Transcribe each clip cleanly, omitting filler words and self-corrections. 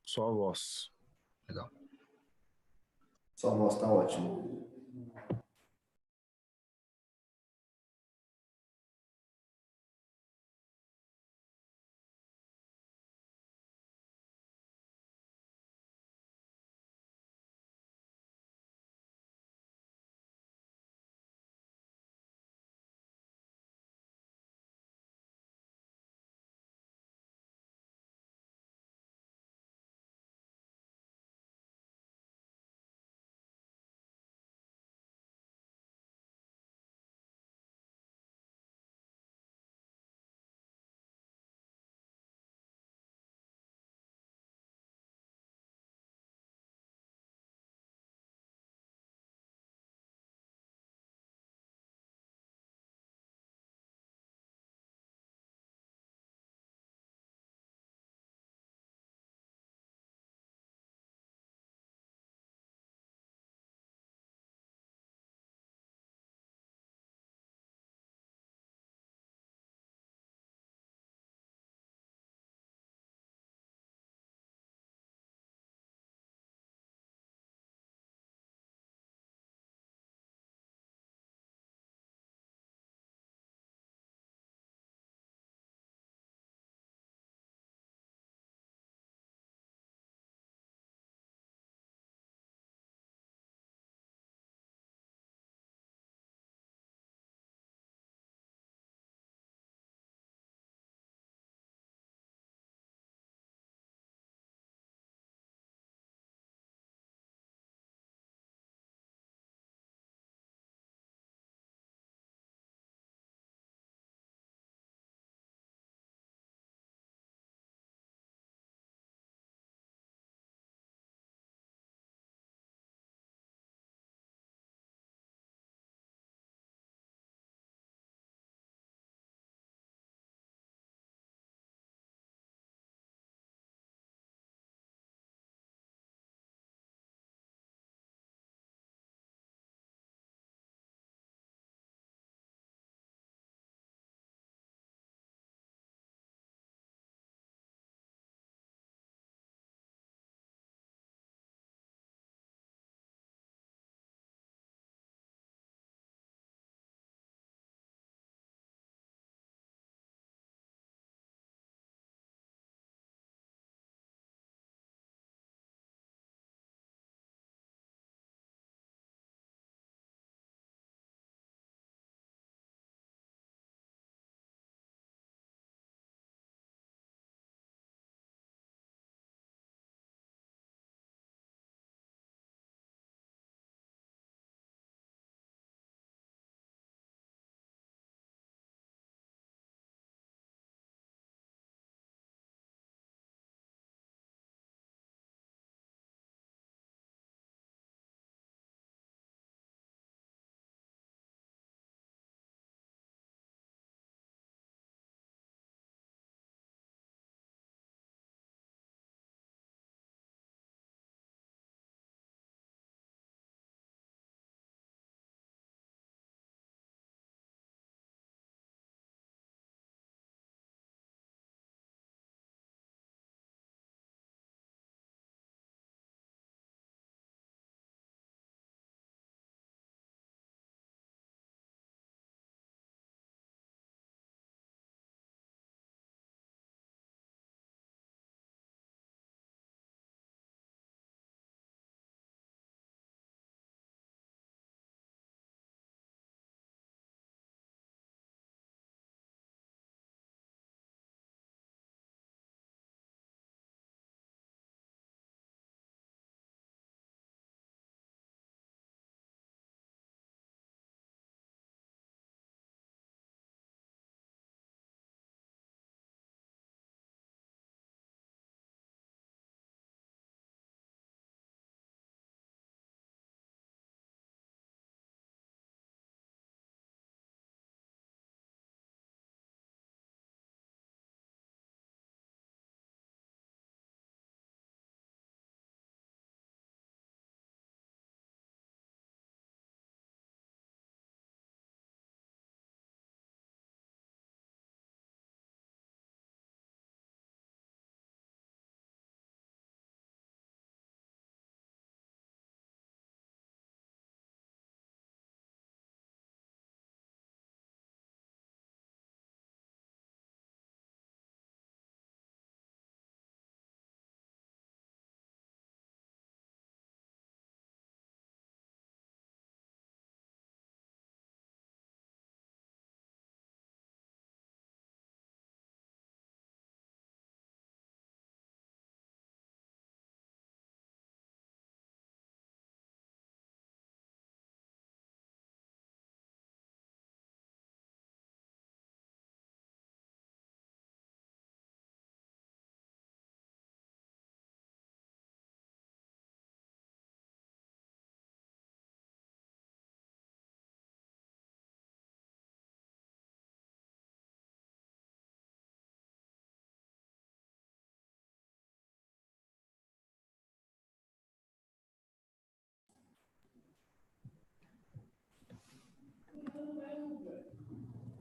Só a voz. Legal. Sua voz está ótima.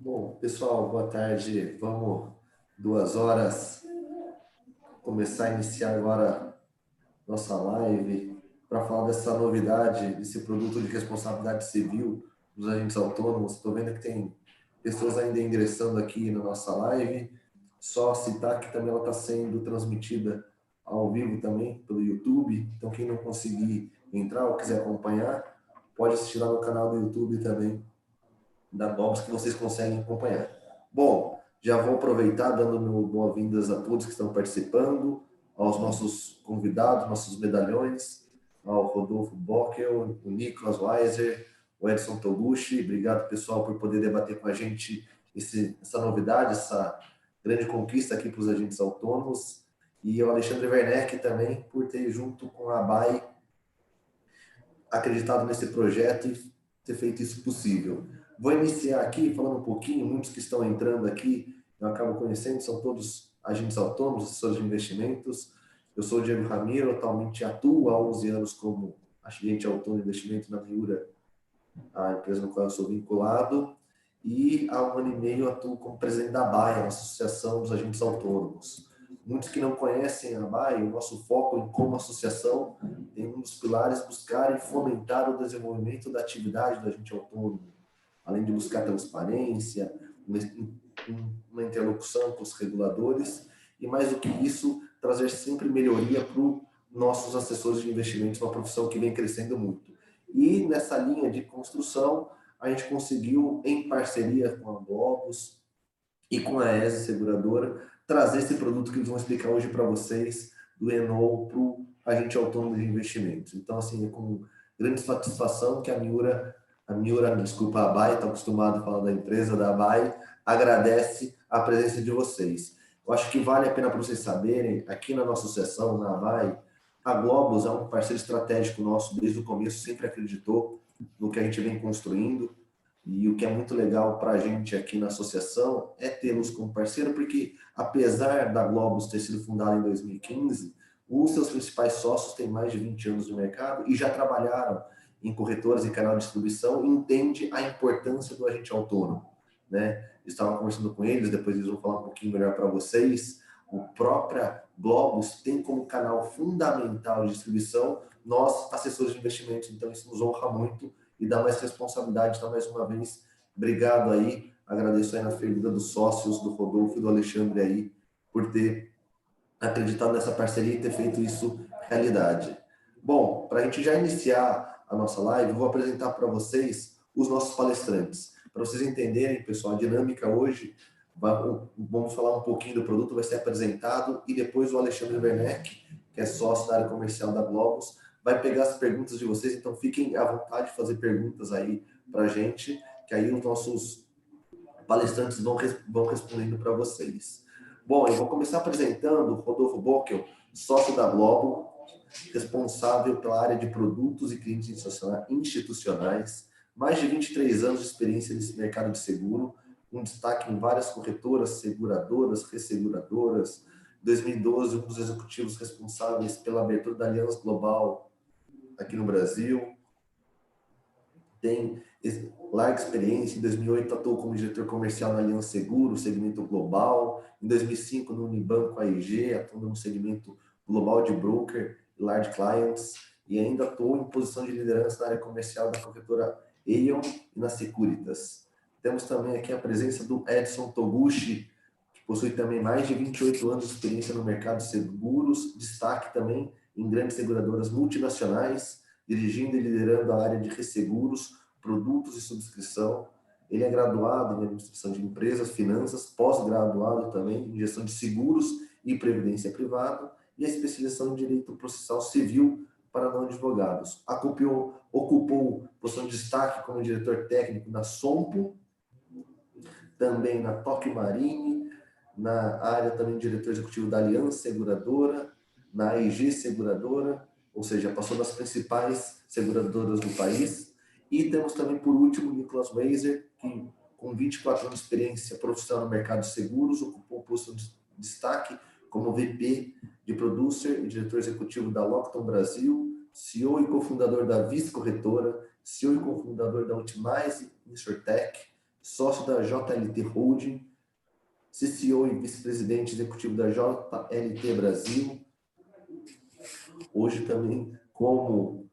Bom, pessoal, boa tarde. Vamos, 2 horas, começar a iniciar agora nossa live para falar dessa novidade, desse produto de responsabilidade civil dos agentes autônomos. Estou vendo que tem pessoas ainda ingressando aqui na nossa live. Só citar que também ela está sendo transmitida ao vivo também pelo YouTube. Então, quem não conseguir entrar ou quiser acompanhar, pode assistir lá no canal do YouTube também da Bobs que vocês conseguem acompanhar. Bom, já vou aproveitar dando meu boas-vindas a todos que estão participando, aos nossos convidados, nossos medalhões, ao Rodolfo Bockel, o Nicolas Weiser, o Edson Toguchi. Obrigado, pessoal, por poder debater com a gente essa novidade, essa grande conquista aqui para os agentes autônomos. E o Alexandre Werneck também, por ter, junto com a ABAI, acreditado nesse projeto e ter feito isso possível. Vou iniciar aqui falando um pouquinho, muitos que estão entrando aqui, eu acabo conhecendo, são todos agentes autônomos, assessores de investimentos. Eu sou o Diego Ramiro, atualmente atuo há 11 anos como agente autônomo de investimento na Miura, a empresa no qual eu sou vinculado, e há 1 ano e meio eu atuo como presidente da ABAI, a Associação dos Agentes Autônomos. Muitos que não conhecem a ABAI, o nosso foco em como associação tem um dos pilares buscar e fomentar o desenvolvimento da atividade do agente autônomo, além de buscar transparência, uma interlocução com os reguladores e, mais do que isso, trazer sempre melhoria para os nossos assessores de investimentos, uma profissão que vem crescendo muito. E nessa linha de construção, a gente conseguiu, em parceria com a Globus e com a ESE Seguradora, trazer esse produto que eles vão explicar hoje para vocês, do Eno para o agente autônomo de investimentos. Então, assim, é com grande satisfação que desculpa, a ABAI, estou acostumado a falar da empresa, da ABAI, agradece a presença de vocês. Eu acho que vale a pena para vocês saberem, aqui na nossa associação, na ABAI, a Globus é um parceiro estratégico nosso, desde o começo, sempre acreditou no que a gente vem construindo, e o que é muito legal para a gente aqui na associação é tê-los como parceiro, porque apesar da Globus ter sido fundada em 2015, os seus principais sócios têm mais de 20 anos no mercado e já trabalharam em corretoras e canal de distribuição e entende a importância do agente autônomo, né? Estava conversando com eles, depois eles vão falar um pouquinho melhor para vocês. O própria Globus tem como canal fundamental de distribuição nós, assessores de investimentos, então isso nos honra muito e dá mais responsabilidade. Então, mais uma vez, obrigado aí, agradeço aí na figura dos sócios, do Rodolfo e do Alexandre aí, por ter acreditado nessa parceria e ter feito isso realidade. Bom, para a gente já iniciar a nossa live, eu vou apresentar para vocês os nossos palestrantes. Para vocês entenderem, pessoal, a dinâmica hoje, vamos falar um pouquinho do produto, vai ser apresentado, e depois o Alexandre Werneck, que é sócio da área comercial da Globus, vai pegar as perguntas de vocês, então fiquem à vontade de fazer perguntas aí para a gente, que aí os nossos palestrantes vão respondendo para vocês. Bom, eu vou começar apresentando o Rodolfo Bockel, sócio da Globo, responsável pela área de produtos e clientes institucionais, mais de 23 anos de experiência nesse mercado de seguro, um destaque em várias corretoras, seguradoras, resseguradoras. Em 2012, um dos executivos responsáveis pela abertura da Aliança Global aqui no Brasil. Tem larga experiência. Em 2008, atuou como diretor comercial na Aliança Seguro, segmento global. Em 2005, no Unibanco AIG, atuando no segmento global de broker e large clients. E ainda atuou em posição de liderança na área comercial da corretora Aon e na Securitas. Temos também aqui a presença do Edson Toguchi, que possui também mais de 28 anos de experiência no mercado de seguros, destaque também em grandes seguradoras multinacionais, dirigindo e liderando a área de resseguros, produtos e subscrição. Ele é graduado em administração de empresas, finanças, pós-graduado também em gestão de seguros e previdência privada e a especialização em direito processual civil para não advogados. Ocupou posição de destaque como diretor técnico na Sompo, também na Tokio Marine, na área também de diretor executivo da Aliança Seguradora, na AIG Seguradora, ou seja, passou das principais seguradoras do país. E temos também, por último, o Nicolas Weiser, que com 24 anos de experiência profissional no mercado de seguros, ocupou posição de destaque como VP de Producer e diretor executivo da Lockton Brasil, CEO e cofundador da Vice Corretora, CEO e cofundador da Ultimize Insurtech, sócio da JLT Holding, CCO e vice-presidente executivo da JLT Brasil, hoje também como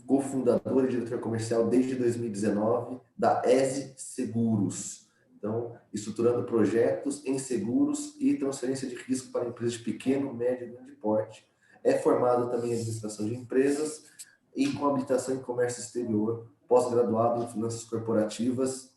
cofundador e diretor comercial desde 2019 da ESE Seguros. Então, estruturando projetos em seguros e transferência de risco para empresas de pequeno, médio e grande porte. É formado também em administração de empresas e com habilitação em comércio exterior, pós-graduado em finanças corporativas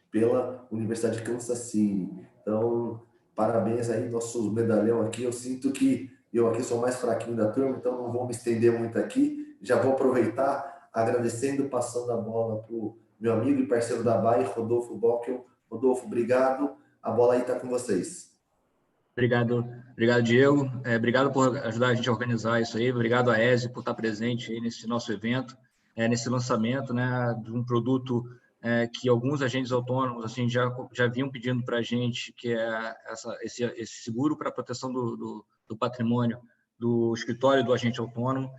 pela Universidade de Kansas City. Então, parabéns aí, nosso medalhão aqui. Eu sinto que eu aqui sou mais fraquinho da turma, então não vou me estender muito aqui. Já vou aproveitar agradecendo, passando a bola para o meu amigo e parceiro da BAE, Rodolfo Bockel. Rodolfo, obrigado. A bola aí está com vocês. Obrigado, Diego. Obrigado por ajudar a gente a organizar isso aí. Obrigado a ESE por estar presente aí nesse nosso evento, nesse lançamento, né, de um produto que alguns agentes autônomos assim já vinham pedindo para a gente, que é esse seguro para a proteção do patrimônio do escritório do agente autônomo.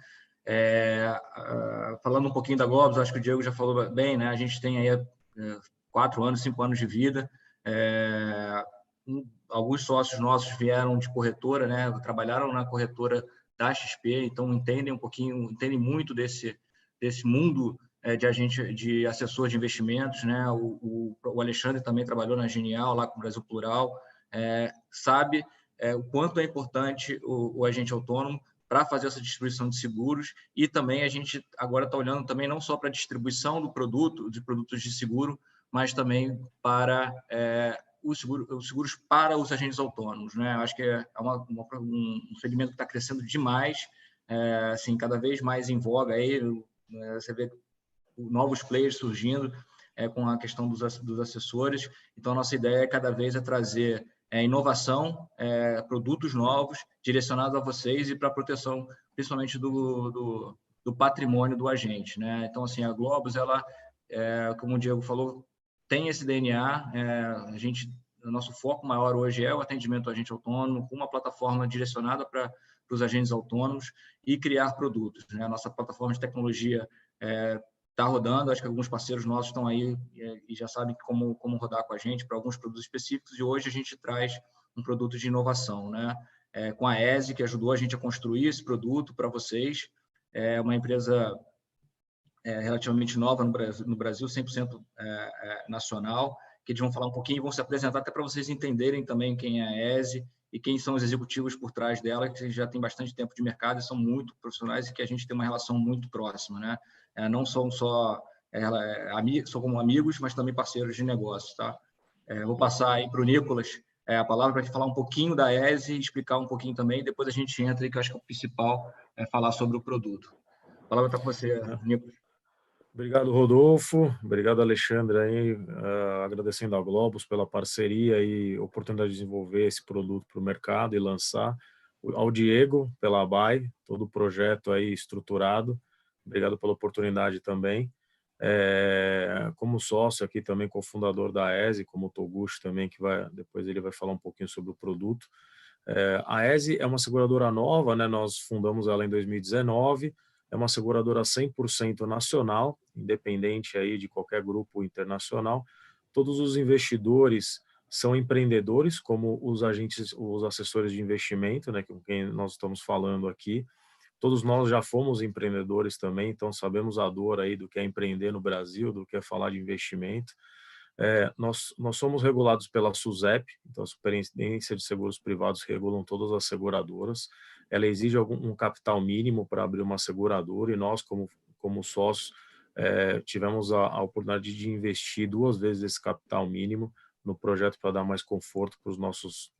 Falando um pouquinho da Globos, acho que o Diego já falou bem, né? A gente tem aí 4 anos, 5 anos de vida. Alguns sócios nossos vieram de corretora, né? Trabalharam na corretora da XP, então entendem muito desse mundo de assessor de investimentos, né? O Alexandre também trabalhou na Genial, lá com o Brasil Plural, sabe o quanto é importante o agente autônomo para fazer essa distribuição de seguros, e também a gente agora está olhando também não só para a distribuição de produtos de seguro, mas também para os seguros para os agentes autônomos, né? Acho que é um segmento que está crescendo demais, assim, cada vez mais em voga aí, você vê novos players surgindo com a questão dos assessores. Então, a nossa ideia cada vez é trazer inovação, produtos novos direcionados a vocês e para a proteção, principalmente do patrimônio do agente, né? Então, assim, a Globos, ela, como o Diego falou, tem esse DNA. O nosso foco maior hoje é o atendimento ao agente autônomo, com uma plataforma direcionada para os agentes autônomos e criar produtos, né? A nossa plataforma de tecnologia está rodando, acho que alguns parceiros nossos estão aí e já sabem como rodar com a gente para alguns produtos específicos, e hoje a gente traz um produto de inovação, né? Com a ESE, que ajudou a gente a construir esse produto para vocês. É uma empresa relativamente nova no Brasil, 100% nacional, que eles vão falar um pouquinho e vão se apresentar até para vocês entenderem também quem é a ESE e quem são os executivos por trás dela, que já tem bastante tempo de mercado e são muito profissionais e que a gente tem uma relação muito próxima, né? Não são só são como amigos, mas também parceiros de negócios, tá? Vou passar aí para o Nicolas a palavra para ele falar um pouquinho da ESE e explicar um pouquinho também, depois a gente entra e que eu acho que o principal é falar sobre o produto. A palavra está com você, Nicolas. Obrigado, Rodolfo. Obrigado, Alexandre, aí, agradecendo a Globos pela parceria e oportunidade de desenvolver esse produto para o mercado e lançar. Ao Diego, pela BAE, todo o projeto aí estruturado. Obrigado pela oportunidade também. Como sócio aqui também, cofundador da ESE, como o Toguchi também, depois ele vai falar um pouquinho sobre o produto. A ESE é uma seguradora nova, né? Nós fundamos ela em 2019. É uma seguradora 100% nacional, independente aí de qualquer grupo internacional. Todos os investidores são empreendedores, como os assessores de investimento, né, com quem nós estamos falando aqui. Todos nós já fomos empreendedores também, então sabemos a dor aí do que é empreender no Brasil, do que é falar de investimento. Nós somos regulados pela SUSEP, então a Superintendência de Seguros Privados regulam todas as seguradoras. Ela exige um capital mínimo para abrir uma seguradora, e nós, como sócios, tivemos a oportunidade de investir 2 vezes esse capital mínimo no projeto para dar mais conforto para os nossos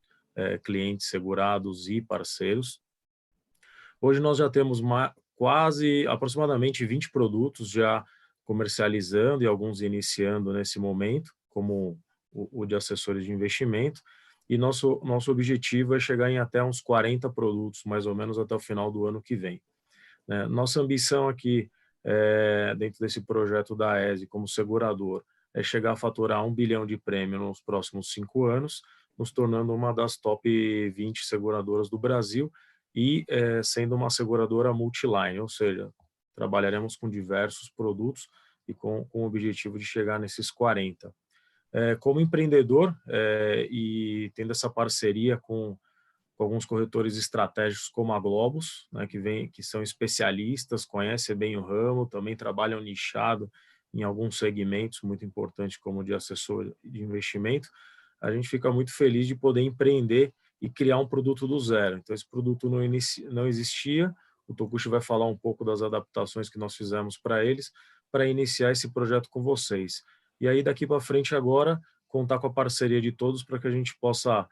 clientes segurados e parceiros. Hoje nós já temos aproximadamente 20 produtos já comercializando e alguns iniciando nesse momento, como o de assessores de investimento, e nosso objetivo é chegar em até uns 40 produtos, mais ou menos até o final do ano que vem. Nossa ambição aqui, dentro desse projeto da ESE como segurador, é chegar a faturar 1 bilhão de prêmio nos próximos 5 anos, nos tornando uma das top 20 seguradoras do Brasil e sendo uma seguradora multiline, ou seja, trabalharemos com diversos produtos e com o objetivo de chegar nesses 40. Como empreendedor e tendo essa parceria com alguns corretores estratégicos como a Globus, né, que são especialistas, conhecem bem o ramo, também trabalham nichado em alguns segmentos muito importantes, como o de assessor de investimento, a gente fica muito feliz de poder empreender e criar um produto do zero. Então, esse produto não existia, o Tokushi vai falar um pouco das adaptações que nós fizemos para eles, para iniciar esse projeto com vocês. E aí, daqui para frente, agora, contar com a parceria de todos para que a gente possa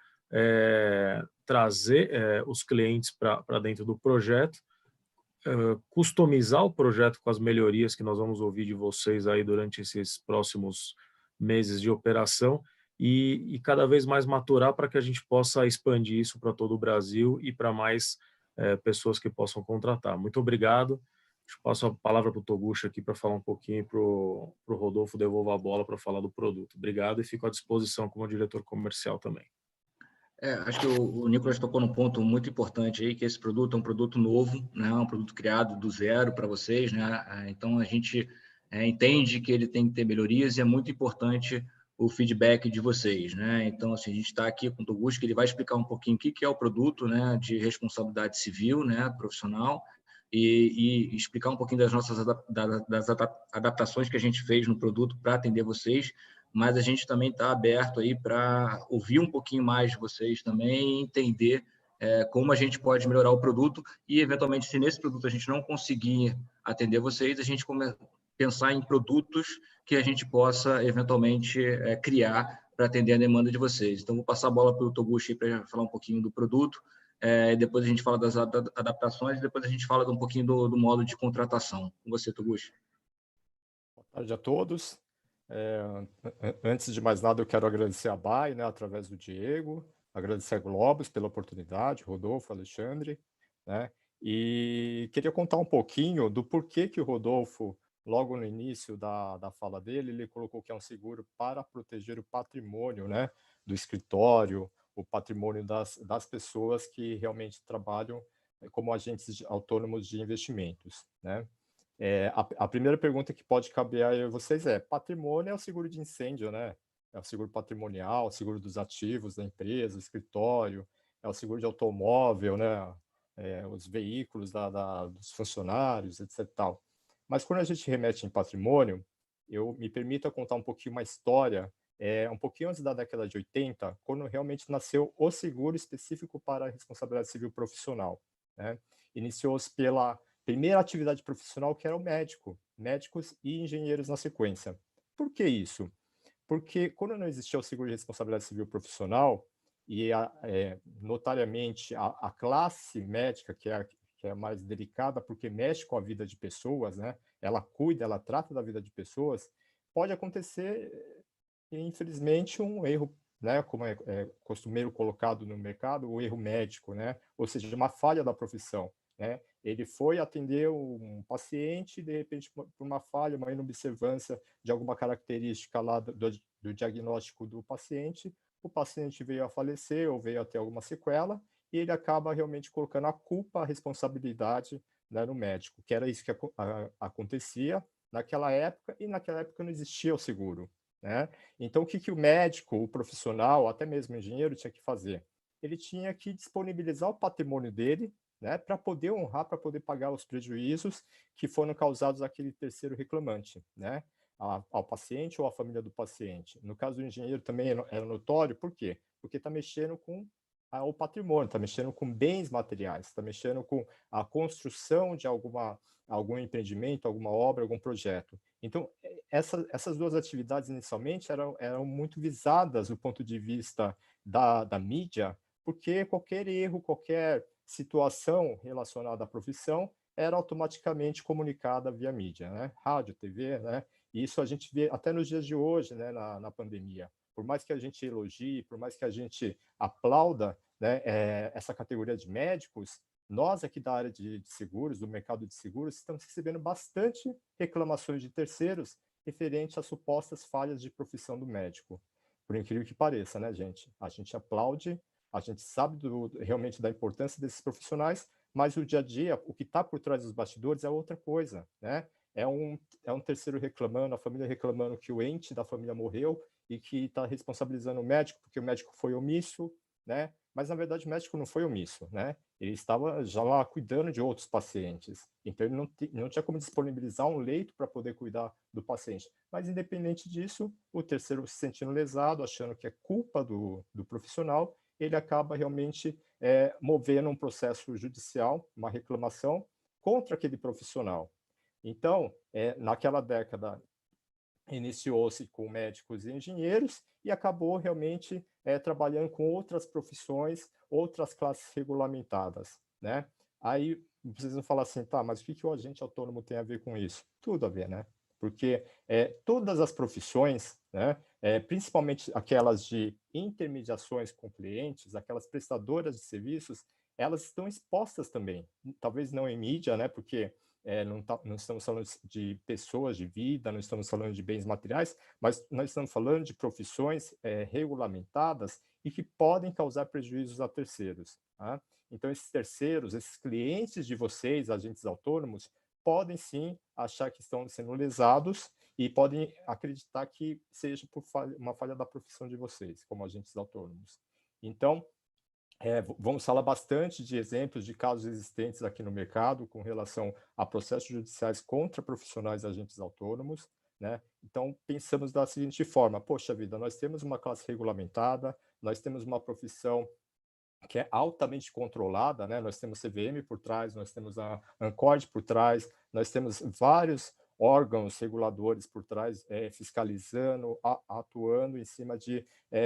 trazer os clientes para dentro do projeto, customizar o projeto com as melhorias que nós vamos ouvir de vocês aí durante esses próximos meses de operação e cada vez mais maturar para que a gente possa expandir isso para todo o Brasil e para mais pessoas que possam contratar. Muito obrigado. Eu passo a palavra para o Toguchi aqui para falar um pouquinho para o Rodolfo devolver a bola para falar do produto. Obrigado e fico à disposição como diretor comercial também. Acho que o Nicolas tocou num ponto muito importante aí, que esse produto é um produto novo, né? Um produto criado do zero para vocês, né? Então, a gente entende que ele tem que ter melhorias e é muito importante o feedback de vocês, né? Então, assim, a gente está aqui com o Toguchi, que ele vai explicar um pouquinho o que é o produto, né, de responsabilidade civil, né, profissional, e explicar um pouquinho das nossas adaptações que a gente fez no produto para atender vocês, mas a gente também está aberto aí para ouvir um pouquinho mais de vocês também e entender como a gente pode melhorar o produto e, eventualmente, se nesse produto a gente não conseguir atender vocês, a gente pensar em produtos que a gente possa, eventualmente, criar para atender a demanda de vocês. Então, vou passar a bola para o Toguchi para falar um pouquinho do produto, depois a gente fala das adaptações e depois a gente fala um pouquinho do modo de contratação. Com você, Toguchi. Boa tarde a todos. Antes de mais nada, eu quero agradecer a BAE, né, através do Diego, agradecer a Globus pela oportunidade, Rodolfo, Alexandre, né, e queria contar um pouquinho do porquê que o Rodolfo, logo no início da fala dele, ele colocou que é um seguro para proteger o patrimônio, né, do escritório, o patrimônio das pessoas que realmente trabalham como agentes autônomos de investimentos, né. A primeira pergunta que pode caber a vocês patrimônio é o seguro de incêndio, né? É o seguro patrimonial, o seguro dos ativos da empresa, o escritório, é o seguro de automóvel, né? Os veículos dos funcionários, etc. Tal. Mas quando a gente remete em patrimônio, eu me permito contar um pouquinho uma história, um pouquinho antes da década de 80, quando realmente nasceu o seguro específico para a responsabilidade civil profissional, né? Iniciou-se pela primeira atividade profissional, que era o médico, médicos e engenheiros na sequência. Por que isso? Porque quando não existia o seguro de responsabilidade civil profissional, e notariamente a classe médica, que é a mais delicada, porque mexe com a vida de pessoas, né? Ela cuida, ela trata da vida de pessoas, pode acontecer, infelizmente, um erro, né? Como é costumeiro colocado no mercado, o erro médico, né? Ou seja, uma falha da profissão, né? Ele foi atender um paciente e, de repente, por uma falha, uma inobservância de alguma característica lá do diagnóstico do paciente, o paciente veio a falecer ou veio a ter alguma sequela, e ele acaba realmente colocando a culpa, a responsabilidade, né, no médico, que era isso que acontecia naquela época, e naquela época não existia o seguro, né? Então, o que o médico, o profissional, até mesmo o engenheiro, tinha que fazer? Ele tinha que disponibilizar o patrimônio dele, né, para poder honrar, para poder pagar os prejuízos que foram causados àquele terceiro reclamante, né, ao paciente ou à família do paciente. No caso do engenheiro também era notório, por quê? Porque está mexendo com o patrimônio, está mexendo com bens materiais, está mexendo com a construção de algum empreendimento, alguma obra, algum projeto. Então, essas duas atividades inicialmente eram muito visadas do ponto de vista da mídia, porque qualquer erro, qualquer situação relacionada à profissão era automaticamente comunicada via mídia, né? Rádio, TV, né? E isso a gente vê até nos dias de hoje, né? Na pandemia. Por mais que a gente elogie, por mais que a gente aplauda, né, essa categoria de médicos, nós aqui da área de seguros, do mercado de seguros, estamos recebendo bastante reclamações de terceiros referente às supostas falhas de profissão do médico. Por incrível que pareça, né, gente? A gente aplaude, a gente sabe realmente da importância desses profissionais, mas o dia a dia, o que está por trás dos bastidores é outra coisa, né? É um terceiro reclamando, a família reclamando que o ente da família morreu e que está responsabilizando o médico porque o médico foi omisso, né? Mas, na verdade, o médico não foi omisso, né? Ele estava já lá cuidando de outros pacientes. Então, ele não tinha como disponibilizar um leito para poder cuidar do paciente. Mas, independente disso, o terceiro se sentindo lesado, achando que é culpa do profissional, ele acaba realmente movendo um processo judicial, uma reclamação contra aquele profissional. Então, naquela década, iniciou-se com médicos e engenheiros e acabou realmente trabalhando com outras profissões, outras classes regulamentadas, né? Aí vocês vão falar assim, tá, mas o que o agente autônomo tem a ver com isso? Tudo a ver, né? Porque todas as profissões, né, principalmente aquelas de intermediações com clientes, aquelas prestadoras de serviços, elas estão expostas também. Talvez não em mídia, né? Porque não estamos falando de pessoas, de vida, não estamos falando de bens materiais, mas nós estamos falando de profissões regulamentadas e que podem causar prejuízos a terceiros. Tá? Então, esses terceiros, esses clientes de vocês, agentes autônomos, podem sim achar que estão sendo lesados e podem acreditar que seja por uma falha da profissão de vocês, como agentes autônomos. Então, vamos falar bastante de exemplos de casos existentes aqui no mercado com relação a processos judiciais contra profissionais e agentes autônomos, né? Então, pensamos da seguinte forma, poxa vida, nós temos uma classe regulamentada, nós temos uma profissão que é altamente controlada, né? Nós temos CVM por trás, nós temos a ANCORD por trás, nós temos vários órgãos reguladores por trás, fiscalizando, atuando em cima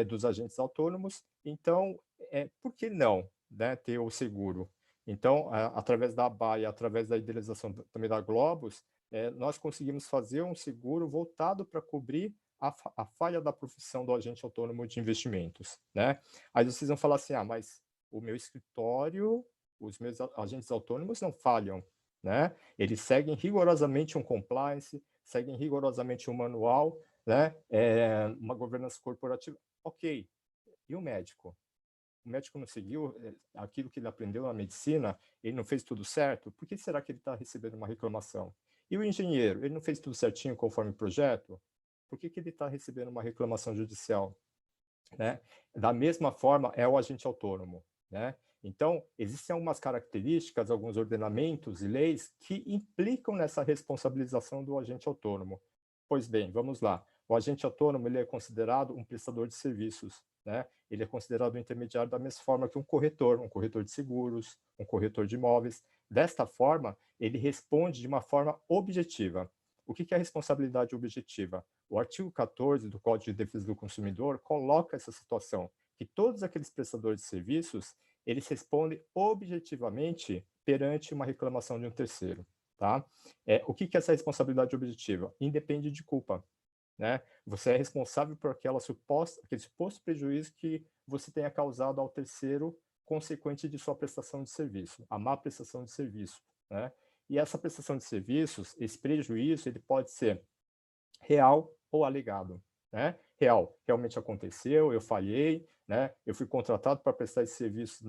dos agentes autônomos. Então, por que não, né, ter o seguro? Então, através da ABA e através da idealização também da Globus, nós conseguimos fazer um seguro voltado para cobrir a falha da profissão do agente autônomo de investimentos, né? Aí vocês vão falar assim, mas o meu escritório, os meus agentes autônomos não falham, né? Eles seguem rigorosamente um compliance, seguem rigorosamente um manual, né? Uma governança corporativa. Ok, e o médico? O médico não seguiu aquilo que ele aprendeu na medicina, ele não fez tudo certo, por que será que ele está recebendo uma reclamação? E o engenheiro, ele não fez tudo certinho conforme o projeto? Por que ele está recebendo uma reclamação judicial? Né? Da mesma forma, é o agente autônomo. Né? Então, existem algumas características, alguns ordenamentos e leis que implicam nessa responsabilização do agente autônomo. Pois bem, vamos lá. O agente autônomo ele é considerado um prestador de serviços. Né? Ele é considerado um intermediário da mesma forma que um corretor de seguros, um corretor de imóveis. Desta forma, ele responde de uma forma objetiva. O que é a responsabilidade objetiva? O artigo 14 do Código de Defesa do Consumidor coloca essa situação, que todos aqueles prestadores de serviços, eles respondem objetivamente perante uma reclamação de um terceiro. Tá? O que é essa responsabilidade objetiva? Independe de culpa. Né? Você é responsável por aquele suposto prejuízo que você tenha causado ao terceiro consequente de sua prestação de serviço, a má prestação de serviço. Né? E essa prestação de serviços, esse prejuízo, ele pode ser real ou alegado. Né? Real, realmente aconteceu, eu falhei, né? Eu fui contratado para prestar esse serviço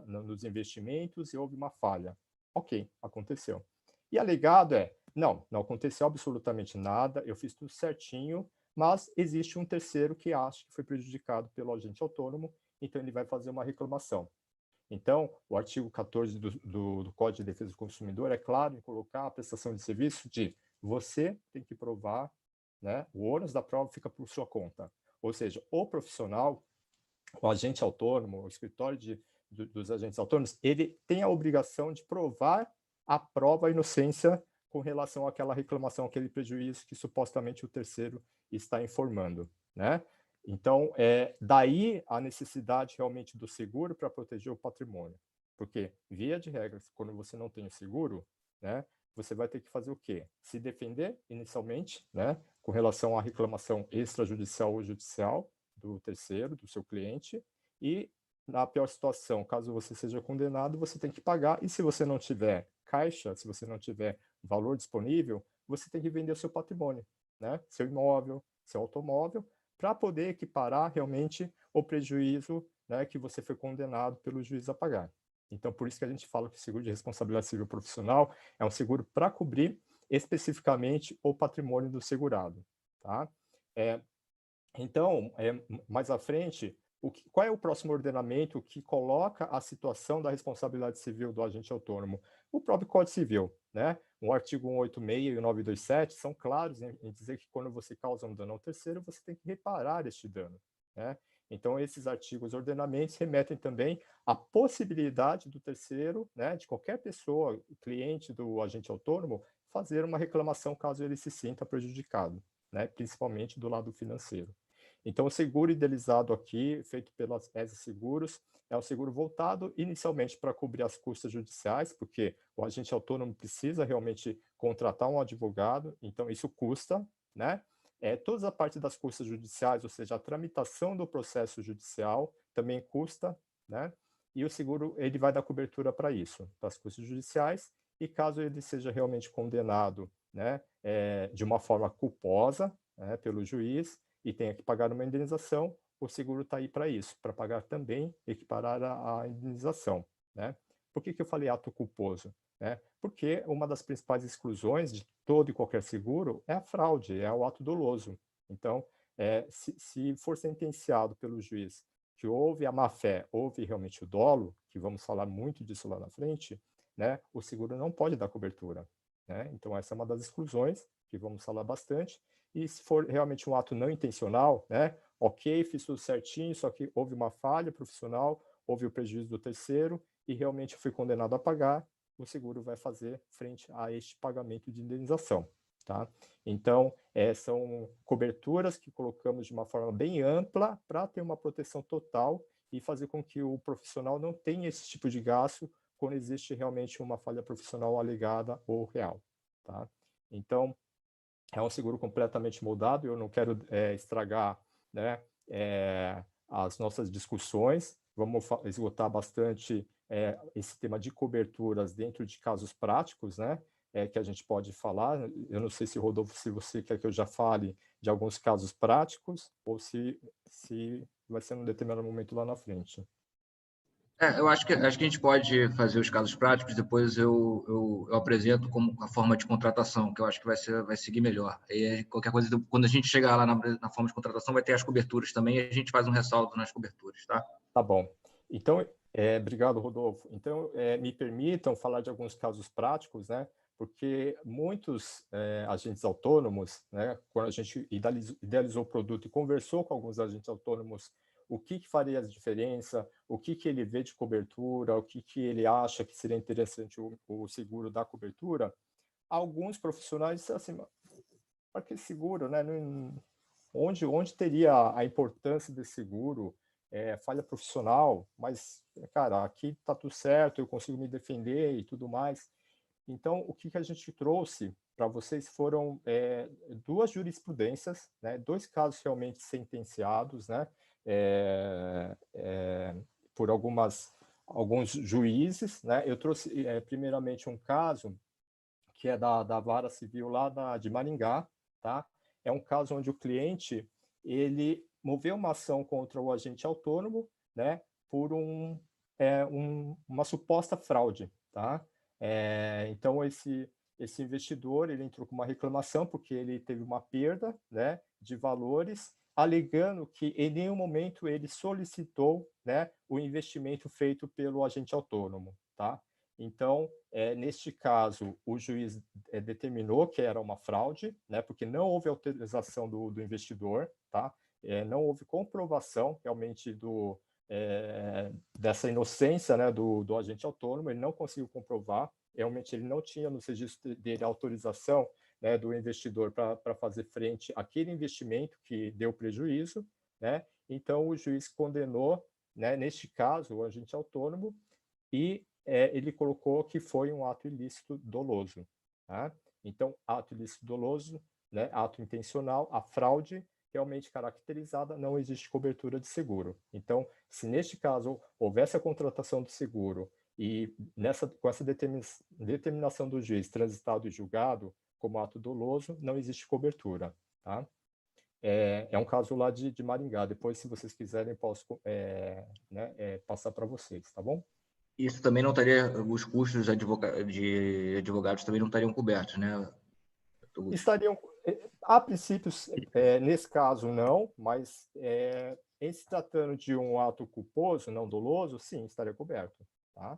nos investimentos e houve uma falha. Ok, aconteceu. E alegado não aconteceu absolutamente nada, eu fiz tudo certinho, mas existe um terceiro que acha que foi prejudicado pelo agente autônomo, então ele vai fazer uma reclamação. Então, o artigo 14 do Código de Defesa do Consumidor é claro em colocar a prestação de serviço de você tem que provar, né? O ônus da prova fica por sua conta. Ou seja, o profissional, o agente autônomo, o escritório dos agentes autônomos, ele tem a obrigação de provar a prova a inocência com relação àquela reclamação, aquele prejuízo que supostamente o terceiro está informando, né? Então, daí a necessidade realmente do seguro para proteger o patrimônio. Porque, via de regra, quando você não tem o seguro, né, você vai ter que fazer o quê? Se defender inicialmente, né, com relação à reclamação extrajudicial ou judicial do terceiro, do seu cliente, e na pior situação, caso você seja condenado, você tem que pagar, e se você não tiver caixa, se você não tiver valor disponível, você tem que vender o seu patrimônio, né, seu imóvel, seu automóvel, para poder equiparar realmente o prejuízo, né, que você foi condenado pelo juiz a pagar. Então, por isso que a gente fala que o seguro de responsabilidade civil profissional é um seguro para cobrir especificamente o patrimônio do segurado. Tá? Então, mais à frente, qual é o próximo ordenamento que coloca a situação da responsabilidade civil do agente autônomo? O próprio Código Civil, né? O artigo 186 e o 927 são claros em dizer que quando você causa um dano ao terceiro, você tem que reparar este dano, né? Então, esses artigos ordenamentos remetem também à possibilidade do terceiro, né, de qualquer pessoa, cliente do agente autônomo, fazer uma reclamação caso ele se sinta prejudicado, né, principalmente do lado financeiro. Então, o seguro idealizado aqui, feito pelas ESE Seguros, é um seguro voltado inicialmente para cobrir as custas judiciais, porque o agente autônomo precisa realmente contratar um advogado, então isso custa, né? Toda a parte das custas judiciais, ou seja, a tramitação do processo judicial também custa, né? E o seguro ele vai dar cobertura para isso, para as custas judiciais, e caso ele seja realmente condenado, né, de uma forma culposa, né, pelo juiz, e tenha que pagar uma indenização, o seguro está aí para isso, para pagar também, equiparar a indenização, né? Por que eu falei ato culposo? Porque uma das principais exclusões de todo e qualquer seguro é a fraude, é o ato doloso. Então, se for sentenciado pelo juiz que houve a má-fé, houve realmente o dolo, que vamos falar muito disso lá na frente, né, o seguro não pode dar cobertura, né? Então, essa é uma das exclusões, que vamos falar bastante, e se for realmente um ato não intencional, né, ok, fiz tudo certinho, só que houve uma falha profissional, houve o prejuízo do terceiro, e realmente fui condenado a pagar, o seguro vai fazer frente a este pagamento de indenização, tá? Então, são coberturas que colocamos de uma forma bem ampla para ter uma proteção total e fazer com que o profissional não tenha esse tipo de gasto quando existe realmente uma falha profissional alegada ou real, tá? Então, é um seguro completamente moldado, eu não quero estragar, né, as nossas discussões, vamos esgotar bastante esse tema de coberturas dentro de casos práticos, né, que a gente pode falar. Eu não sei se, Rodolfo, se você quer que eu já fale de alguns casos práticos ou se vai ser num determinado momento lá na frente. Eu acho que a gente pode fazer os casos práticos, depois eu apresento como a forma de contratação, que eu acho que vai seguir melhor. E qualquer coisa, quando a gente chegar lá na forma de contratação, vai ter as coberturas também, e a gente faz um ressalto nas coberturas, tá? Tá bom. Então, obrigado, Rodolfo. Então, me permitam falar de alguns casos práticos, né? Porque muitos agentes autônomos, né, quando a gente idealizou o produto e conversou com alguns agentes autônomos, o que faria a diferença, o que ele vê de cobertura, o que ele acha que seria interessante o seguro dar cobertura, alguns profissionais disseram assim, para que seguro, né? Onde teria a importância desse seguro? Falha profissional, mas, cara, aqui está tudo certo, eu consigo me defender e tudo mais. Então, o que a gente trouxe para vocês foram duas jurisprudências, né, dois casos realmente sentenciados, né, por alguns juízes, né. Eu trouxe, primeiramente, um caso que é da Vara Civil lá de Maringá, tá? É um caso onde o cliente ele moveu uma ação contra o agente autônomo, né, por uma suposta fraude, tá? Então esse investidor ele entrou com uma reclamação porque ele teve uma perda, né, de valores, alegando que em nenhum momento ele solicitou, né, o investimento feito pelo agente autônomo, tá? Então, neste caso, o juiz determinou que era uma fraude, né, porque não houve autorização do investidor, tá? Não houve comprovação realmente dessa inocência, né, do agente autônomo, ele não conseguiu comprovar, realmente ele não tinha no registro dele autorização, né, do investidor para fazer frente àquele investimento que deu prejuízo, né? Então, o juiz condenou, né, neste caso, o agente autônomo, e ele colocou que foi um ato ilícito doloso. Tá? Então, ato ilícito doloso, né, ato intencional, a fraude realmente caracterizada, não existe cobertura de seguro. Então, se neste caso houvesse a contratação do seguro e com essa determinação do juiz transitado e julgado como ato doloso, não existe cobertura. Tá? É um caso lá de Maringá. Depois, se vocês quiserem, posso passar para vocês, tá bom? Isso também não estaria, os custos de advogados também não estariam cobertos, né? Estariam, a princípio, nesse caso não, mas em se tratando de um ato culposo, não doloso, sim, estaria coberto. Tá?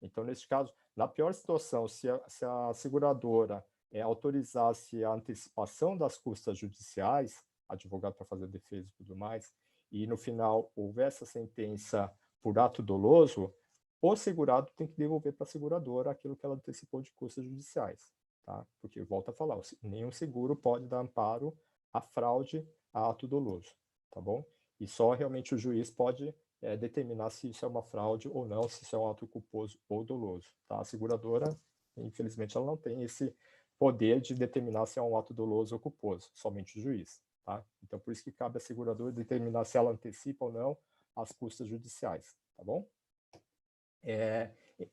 Então, nesse caso, na pior situação, se a seguradora autorizasse a antecipação das custas judiciais, advogado para fazer defesa e tudo mais, e no final houvesse a sentença por ato doloso, o segurado tem que devolver para a seguradora aquilo que ela antecipou de custas judiciais. Tá? Porque, volta a falar, nenhum seguro pode dar amparo à fraude a ato doloso. Tá bom? E só realmente o juiz pode determinar se isso é uma fraude ou não, se isso é um ato culposo ou doloso. Tá? A seguradora, infelizmente, ela não tem esse poder de determinar se é um ato doloso ou culposo, somente o juiz. Tá? Então, por isso que cabe à seguradora determinar se ela antecipa ou não as custas judiciais. Tá bom?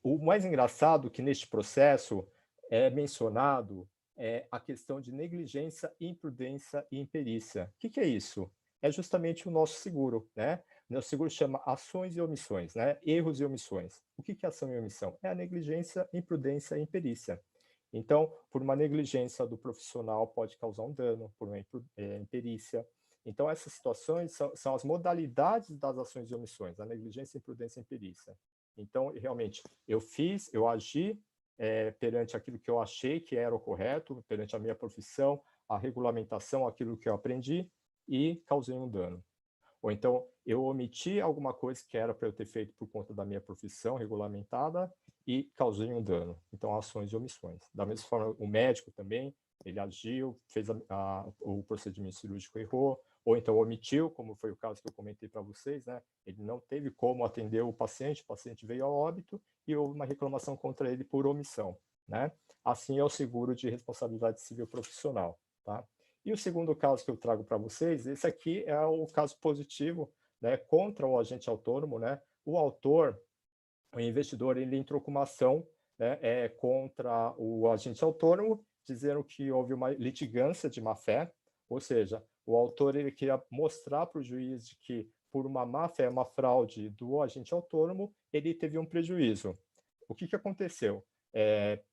O mais engraçado que neste processo é mencionado a questão de negligência, imprudência e imperícia. O que é isso? É justamente o nosso seguro, né? O nosso seguro chama ações e omissões, né? Erros e omissões. O que é ação e omissão? É a negligência, imprudência e imperícia. Então, por uma negligência do profissional pode causar um dano, por uma imperícia. Então, essas situações são as modalidades das ações e omissões, a negligência, imprudência e imperícia. Então, realmente, eu agi perante aquilo que eu achei que era o correto, perante a minha profissão, a regulamentação, aquilo que eu aprendi, e causei um dano. Ou então, eu omiti alguma coisa que era para eu ter feito por conta da minha profissão regulamentada e causei um dano. Então, ações e omissões. Da mesma forma, o médico também, ele agiu, fez o procedimento cirúrgico, errou, ou então omitiu, como foi o caso que eu comentei para vocês, né? Ele não teve como atender o paciente veio a óbito e houve uma reclamação contra ele por omissão, né? Assim é o seguro de responsabilidade civil profissional, tá? E o segundo caso que eu trago para vocês, esse aqui é o caso positivo, né, contra o agente autônomo, né? O autor, o investidor, ele entrou com uma ação, né, contra o agente autônomo, dizendo que houve uma litigância de má-fé, ou seja, o autor ele queria mostrar para o juiz de que, por uma má-fé, uma fraude do agente autônomo, ele teve um prejuízo. O que aconteceu?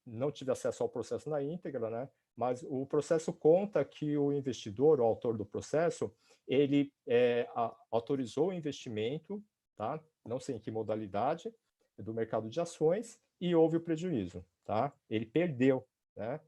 Não tive acesso ao processo na íntegra, né? Mas o processo conta que o investidor, o autor do processo, ele autorizou o investimento, tá? Não sei em que modalidade, do mercado de ações, e houve o prejuízo, tá? Ele perdeu, né?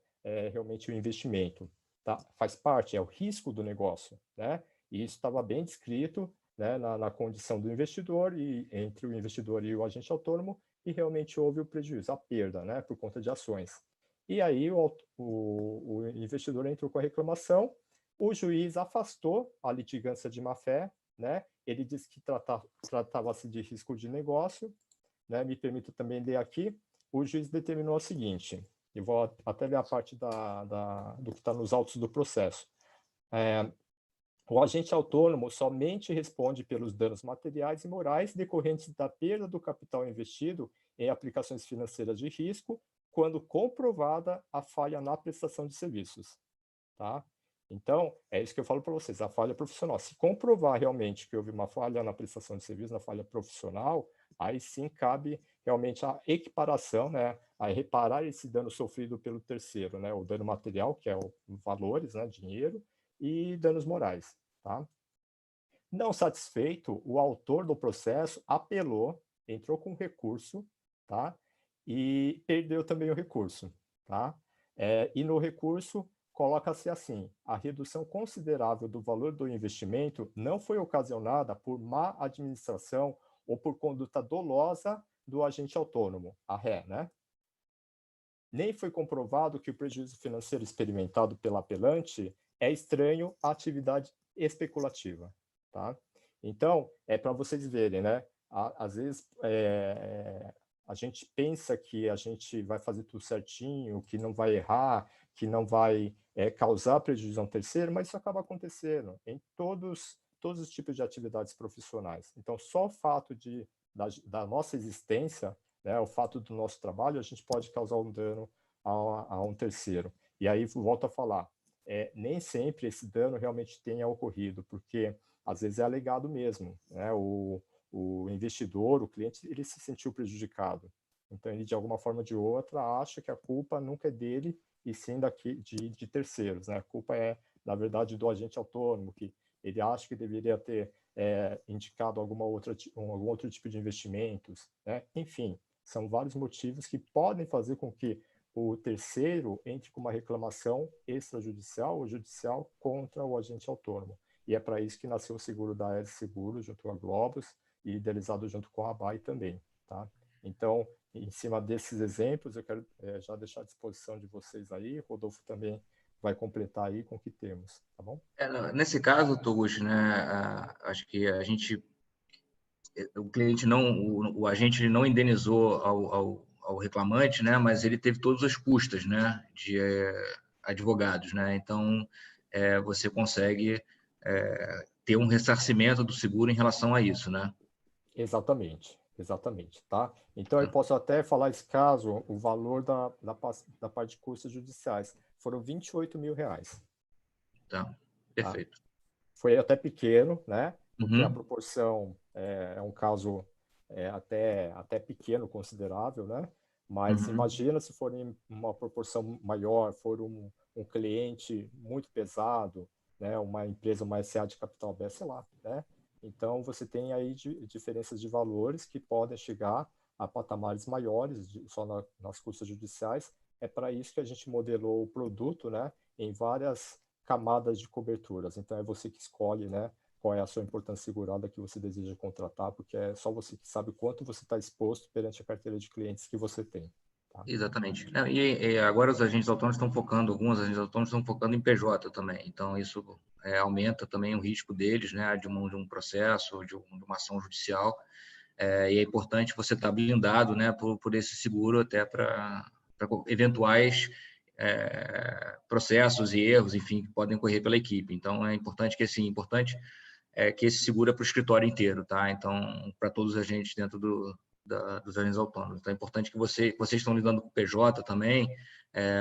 Realmente o investimento, tá? Faz parte, é o risco do negócio, né? E isso estava bem descrito, né, na condição do investidor, e entre o investidor e o agente autônomo, e realmente houve o prejuízo, a perda, né, por conta de ações. E aí o investidor entrou com a reclamação, o juiz afastou a litigância de má-fé, né? Ele disse que tratava-se de risco de negócio, né? Me permito também ler aqui. O juiz determinou o seguinte, eu vou até ler a parte do que está nos autos do processo. O agente autônomo somente responde pelos danos materiais e morais decorrentes da perda do capital investido em aplicações financeiras de risco, quando comprovada a falha na prestação de serviços. Tá? Então, é isso que eu falo para vocês, a falha profissional. Se comprovar realmente que houve uma falha na prestação de serviço, na falha profissional, aí sim cabe realmente a equiparação, né, a reparar esse dano sofrido pelo terceiro, né, o dano material, que é o valores, né, dinheiro, e danos morais. Tá? Não satisfeito, o autor do processo apelou, entrou com recurso, tá? E perdeu também o recurso. Tá? E no recurso, coloca-se assim: a redução considerável do valor do investimento não foi ocasionada por má administração ou por conduta dolosa do agente autônomo, a ré, né? Nem foi comprovado que o prejuízo financeiro experimentado pelo apelante é estranho à atividade especulativa. Tá? Então, é para vocês verem, né? Às vezes a gente pensa que a gente vai fazer tudo certinho, que não vai errar, que não vai causar prejuízo a um terceiro, mas isso acaba acontecendo em todos os tipos de atividades profissionais. Então, só o fato da nossa existência, né, o fato do nosso trabalho, a gente pode causar um dano a um terceiro. E aí, volto a falar, nem sempre esse dano realmente tenha ocorrido, porque às vezes é alegado mesmo, né? O investidor, o cliente, ele se sentiu prejudicado. Então, ele, de alguma forma ou de outra, acha que a culpa nunca é dele, e sim de terceiros, né? A culpa é, na verdade, do agente autônomo, que ele acha que deveria ter indicado algum outro tipo de investimentos, né? Enfim, são vários motivos que podem fazer com que o terceiro entre com uma reclamação extrajudicial ou judicial contra o agente autônomo. E é para isso que nasceu o seguro da Aeres Seguros, junto com a Globus, e idealizado junto com a ABAI também, tá? Então, em cima desses exemplos, eu quero já deixar à disposição de vocês aí. Rodolfo também vai completar aí com o que temos, tá bom? Nesse caso, Toguchi, né, acho que o cliente o agente não indenizou ao reclamante, né, mas ele teve todas as custas, né, de advogados, né, então você consegue ter um ressarcimento do seguro em relação a isso, né? Exatamente, exatamente, tá? Então, eu posso até falar esse caso, o valor da parte de custos judiciais foram R$28 mil. Tá, perfeito. Tá? Foi até pequeno, né? Porque a Uhum. proporção é um caso até pequeno, considerável, né? Mas Uhum. imagina se for em uma proporção maior, for um cliente muito pesado, né? Uma empresa, uma SA de capital aberto, sei lá, né? Então, você tem aí diferenças de valores que podem chegar a patamares maiores, só nas custas judiciais. É para isso que a gente modelou o produto, né? Em várias camadas de coberturas. Então, é você que escolhe, né, qual é a sua importância segurada que você deseja contratar, porque é só você que sabe quanto você está exposto perante a carteira de clientes que você tem. Tá? Exatamente. E agora os agentes autônomos estão focando, alguns agentes autônomos estão focando em PJ também. Então, isso aumenta também o risco deles, né, de um processo, de uma ação judicial. E é importante você estar blindado, né, por esse seguro até para eventuais processos e erros, enfim, que podem ocorrer pela equipe. Então, é importante que esse seguro é para o escritório inteiro, tá? Então, para todos os agentes dentro dos agentes autônomos. Então, é importante que vocês estão lidando com PJ também,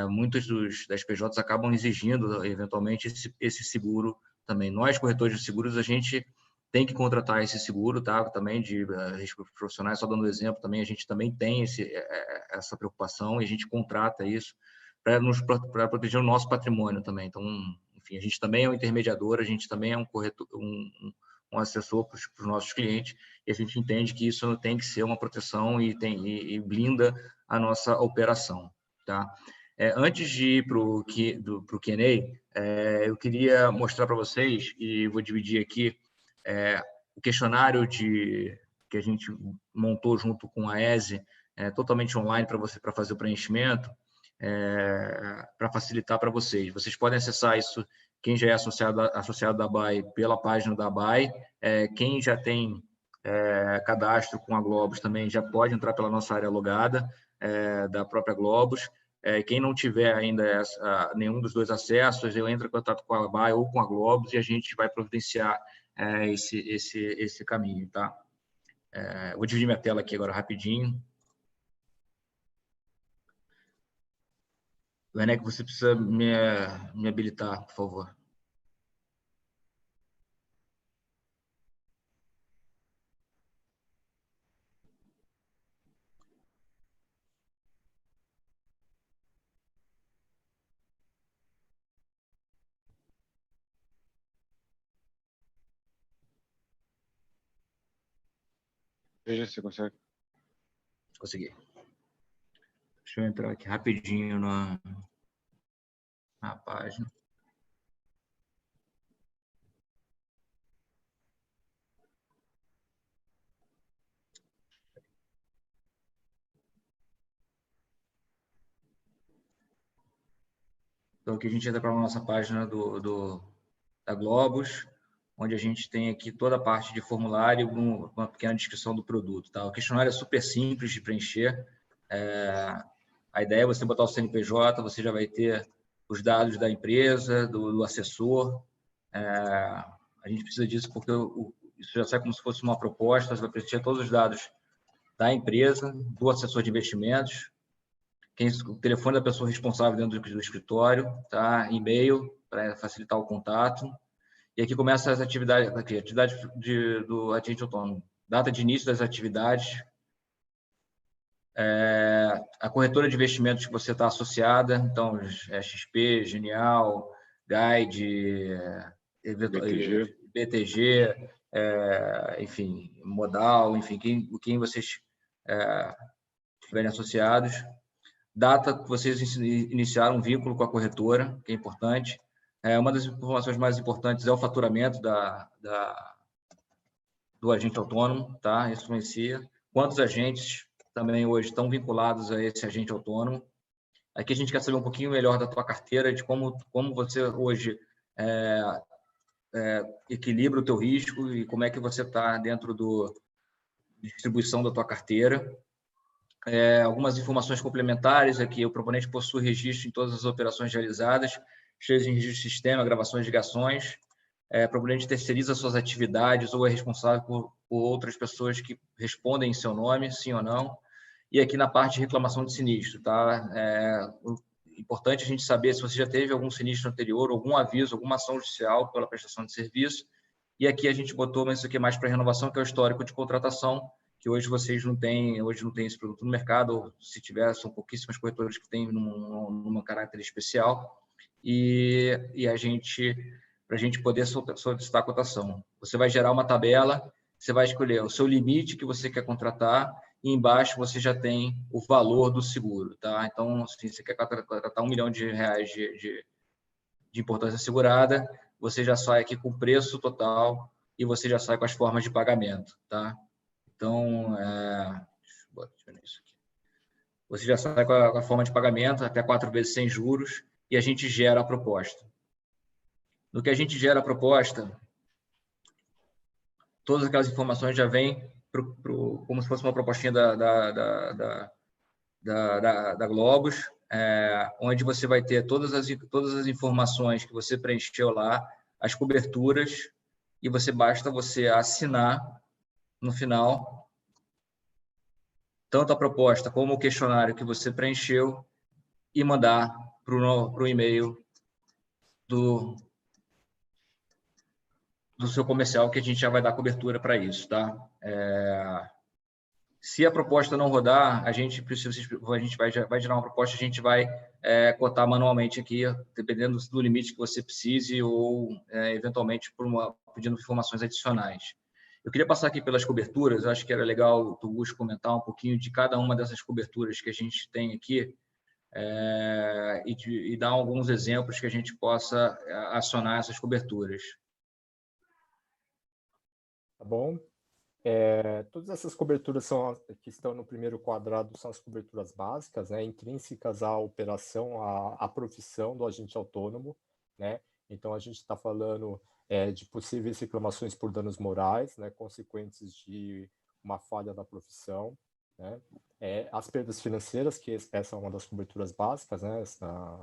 muitos das PJs acabam exigindo, eventualmente, esse seguro também. Nós, corretores de seguros, a gente tem que contratar esse seguro, tá? Também de riscos profissionais, só dando exemplo, também a gente também tem essa preocupação e a gente contrata isso para proteger o nosso patrimônio também. Então, enfim, a gente também é um intermediador, a gente também é um corretor, um assessor para os nossos clientes, e a gente entende que isso tem que ser uma proteção e blinda a nossa operação, tá? Antes de ir para o Q&A, eu queria mostrar para vocês, e vou dividir aqui, o questionário que a gente montou junto com a ESE, totalmente online para você, para fazer o preenchimento, para facilitar para vocês. Vocês podem acessar isso, quem já é associado da ABAI, pela página da ABAI, quem já tem cadastro com a Globus também já pode entrar pela nossa área logada da própria Globus. Quem não tiver ainda nenhum dos dois acessos, eu entro em contato com a ABAI ou com a Globus e a gente vai providenciar esse caminho, tá? Vou dividir minha tela aqui agora rapidinho. Werneck, você precisa me habilitar, por favor. Veja se você consegue. Consegui. Deixa eu entrar aqui rapidinho na página. Então, aqui a gente entra para a nossa página da Globus, onde a gente tem aqui toda a parte de formulário, uma pequena descrição do produto. Tá? O questionário é super simples de preencher. A ideia é você botar o CNPJ, você já vai ter os dados da empresa, do assessor. A gente precisa disso porque isso já sai como se fosse uma proposta, você vai preencher todos os dados da empresa, do assessor de investimentos, o telefone da pessoa responsável dentro do escritório, tá? E-mail para facilitar o contato. E aqui começa as atividades, do agente autônomo. Data de início das atividades, A corretora de investimentos que você está associada, então, XP, Genial, Guide, BTG, enfim, Modal, enfim, quem vocês estiverem associados. Data que vocês iniciaram um vínculo com a corretora, que é importante. Uma das informações mais importantes é o faturamento do agente autônomo, tá? Isso influencia. Quantos agentes também hoje estão vinculados a esse agente autônomo? Aqui a gente quer saber um pouquinho melhor da tua carteira, de como você hoje equilibra o teu risco e como é que você está dentro da distribuição da tua carteira. Algumas informações complementares aqui: o proponente possui registro em todas as operações realizadas, cheios em registro de sistema, gravações de ligações. O proponente terceiriza suas atividades ou é responsável por outras pessoas que respondem em seu nome, sim ou não. E aqui na parte de reclamação de sinistro, tá? Importante a gente saber se você já teve algum sinistro anterior, algum aviso, alguma ação judicial pela prestação de serviço. E aqui a gente botou, mas isso aqui é mais para renovação, que é o histórico de contratação, que hoje vocês não têm esse produto no mercado, ou se tiver, são pouquíssimas corretoras que têm num caráter especial. E para a gente poder solicitar a cotação. Você vai gerar uma tabela, você vai escolher o seu limite que você quer contratar, e embaixo você já tem o valor do seguro, tá? Então, se você quer contratar R$1 milhão de importância segurada, você já sai aqui com o preço total e você já sai com as formas de pagamento, tá? Então, deixa eu ver isso aqui. Você já sai com a forma de pagamento, até 4 vezes sem juros, e a gente gera a proposta. No que a gente gera a proposta, todas aquelas informações já vêm como se fosse uma propostinha da Globus, onde você vai ter todas as informações que você preencheu lá, as coberturas, e basta você assinar no final tanto a proposta como o questionário que você preencheu e mandar para o e-mail do seu comercial, que a gente já vai dar cobertura para isso, tá? Se a proposta não rodar, a gente vai gerar uma proposta, a gente vai cotar manualmente aqui, dependendo do limite que você precise ou, eventualmente, pedindo informações adicionais. Eu queria passar aqui pelas coberturas, eu acho que era legal o Tugus comentar um pouquinho de cada uma dessas coberturas que a gente tem aqui, e dar alguns exemplos que a gente possa acionar essas coberturas. Tá bom. Todas essas coberturas que estão no primeiro quadrado são as coberturas básicas, né, intrínsecas à operação, à profissão do agente autônomo, né? Então, a gente está falando de possíveis reclamações por danos morais, né, consequentes de uma falha da profissão, né? As perdas financeiras, que essa é uma das coberturas básicas, né,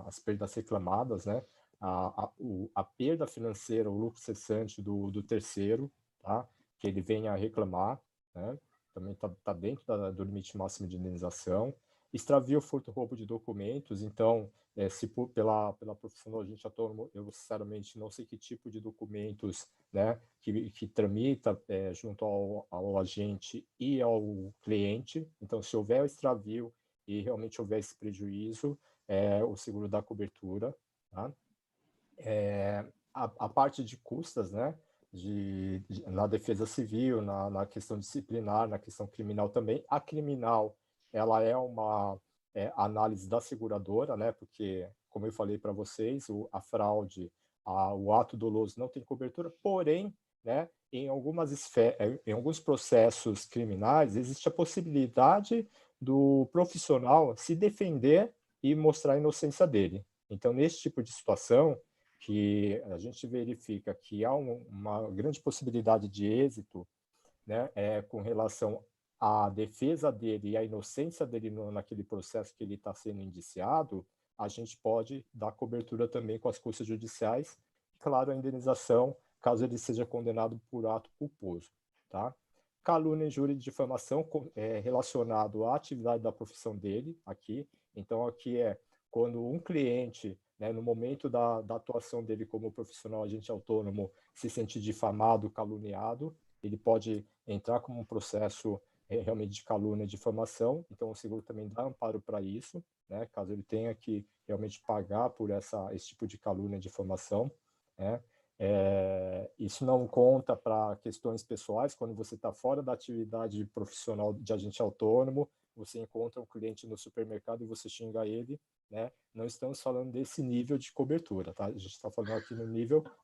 as perdas reclamadas, né? A perda financeira, o lucro cessante do terceiro, tá? Que ele venha a reclamar, né? Também está dentro do limite máximo de indenização. Extravio, furto, roubo de documentos. Então, se pela profissão do agente autônomo, eu sinceramente não sei que tipo de documentos, né, que tramita junto ao agente e ao cliente. Então, se houver o extravio e realmente houver esse prejuízo, o seguro dá cobertura, tá? A parte de custas, né? Na defesa civil, na questão disciplinar, na questão criminal também. A criminal, ela é uma análise da seguradora, né? Porque, como eu falei para vocês, a fraude, o ato doloso não tem cobertura, porém, né, em alguns processos criminais, existe a possibilidade do profissional se defender e mostrar a inocência dele. Então, nesse tipo de situação, que a gente verifica que há uma grande possibilidade de êxito, né, com relação à defesa dele e à inocência dele naquele processo que ele está sendo indiciado, a gente pode dar cobertura também com as custas judiciais, claro, a indenização, caso ele seja condenado por ato culposo, tá? Calúnia, injúria e difamação relacionado à atividade da profissão dele, aqui. Então, aqui quando um cliente, né, no momento da atuação dele como profissional agente autônomo, se sente difamado, caluniado, ele pode entrar com um processo realmente de calúnia e difamação, então o seguro também dá amparo para isso, né, caso ele tenha que realmente pagar por esse tipo de calúnia e difamação, né. Isso não conta para questões pessoais, quando você está fora da atividade profissional de agente autônomo, você encontra um cliente no supermercado e você xinga ele, né? Não estamos falando desse nível de cobertura, tá? A gente está falando aqui